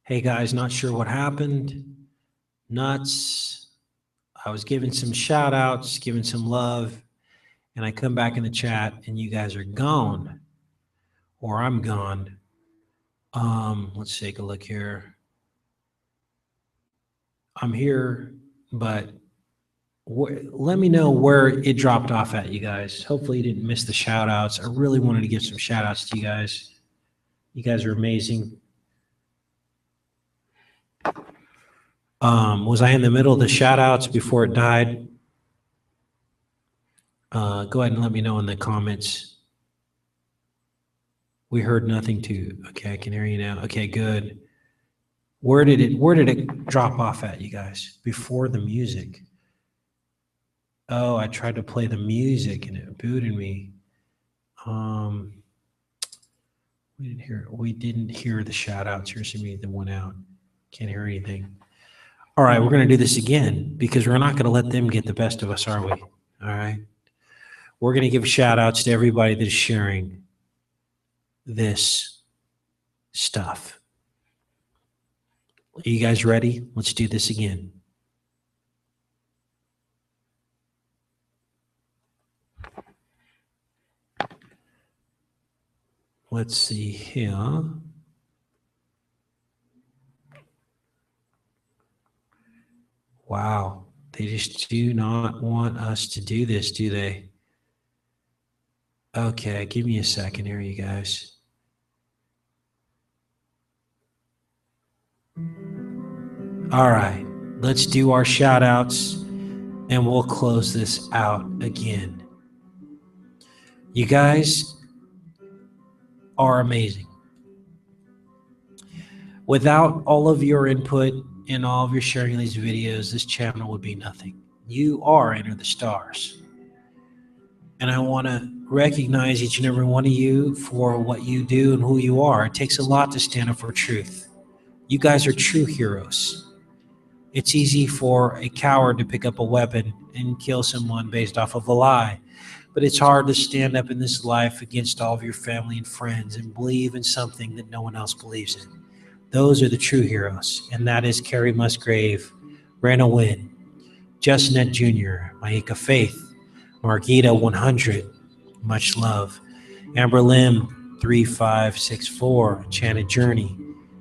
Hey guys, not sure what happened. Nuts. I was giving some shout outs, giving some love, and I come back in the chat and you guys are gone, or I'm gone. Let's take a look here. I'm here, but let me know where it dropped off at, you guys. Hopefully you didn't miss the shout outs. I really wanted to give some shout outs to you guys. You guys are amazing. Was I in the middle of the shout outs before it died? Go ahead and let me know in the comments. We heard nothing too. Okay, I can hear you now. Okay, good. Where did it drop off at, you guys? Before the music. Oh, I tried to play the music and it booted me. We didn't hear the shout outs. Here's me that went out. Can't hear anything. All right, we're going to do this again because we're not going to let them get the best of us, are we? All right. We're going to give shout outs to everybody that's sharing this stuff. Are you guys ready? Let's do this again. Let's see here. Wow. They just do not want us to do this, do they? Okay, give me a second here, you guys. All right, let's do our shout outs and we'll close this out again. You guys are amazing. Without all of your input and all of your sharing these videos, this channel would be nothing. You are Enter the Stars. And I want to recognize each and every one of you for what you do and who you are. It takes a lot to stand up for truth. You guys are true heroes. It's easy for a coward to pick up a weapon and kill someone based off of a lie. But it's hard to stand up in this life against all of your family and friends and believe in something that no one else believes in. Those are the true heroes. And that is Carrie Musgrave, Rana Wynn, Justnet Jr., Maika Faith, Margita 100, much love. Amber Lim 3564, Enchanted Journey,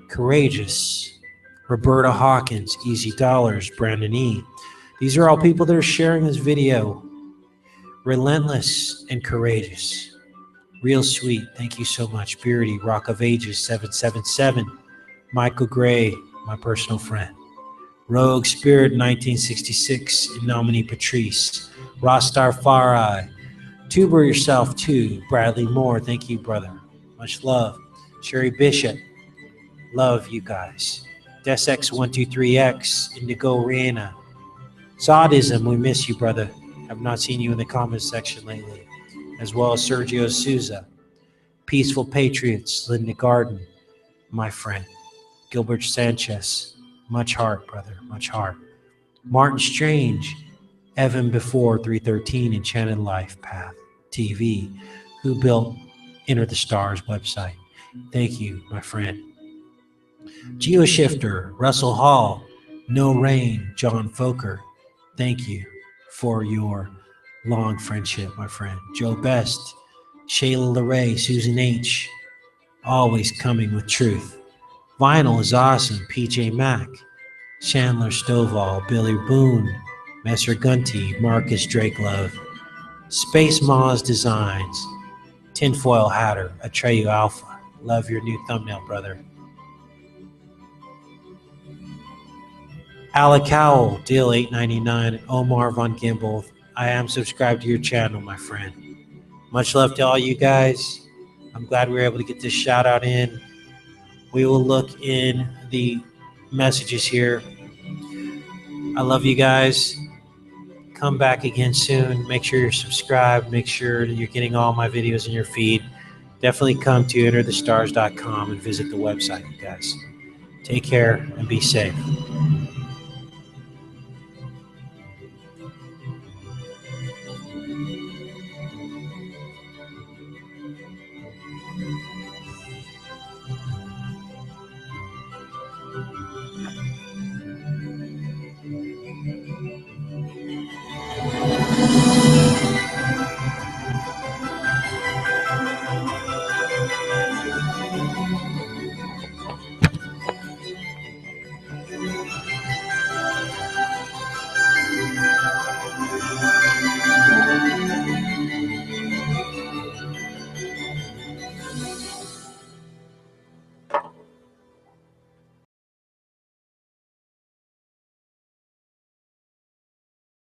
Courageous, Roberta Hawkins, Easy Dollars, Brandon E. These are all people that are sharing this video. Relentless and courageous. Real sweet, thank you so much. Beardy, Rock of Ages 777, Michael Gray, my personal friend. Rogue Spirit 1966, Nominee Patrice, Rostar Farai, Tuber Yourself too, Bradley Moore, thank you, brother. Much love. Sherry Bishop, love you guys. DesX123X, Indigo Rihanna. Sadism, we miss you, brother. I've not seen you in the comments section lately. As well as Sergio Souza. Peaceful Patriots, Linda Garden, my friend. Gilbert Sanchez, much heart, brother, much heart. Martin Strange, Evan Before 313, Enchanted Life Path TV, who built Enter the Stars website. Thank you, my friend. GeoShifter, Russell Hall, No Rain, John Foker. Thank you for your long friendship, my friend. Joe Best, Shayla LeRae, Susan H. Always coming with truth. Vinyl is awesome. PJ Mack, Chandler Stovall, Billy Boone, Messer Gunty, Marcus Drakelove, Space Moz Designs, Tinfoil Hatter, Atreyu Alpha. Love your new thumbnail, brother. Alec Howell, Deal 899, Omar Von Gimbel. I am subscribed to your channel, my friend. Much love to all you guys. I'm glad we were able to get this shout out in. We will look in the messages here. I love you guys. Come back again soon. Make sure you're subscribed. Make sure you're getting all my videos in your feed. Definitely come to enterthestars.com and visit the website, you guys. Take care and be safe.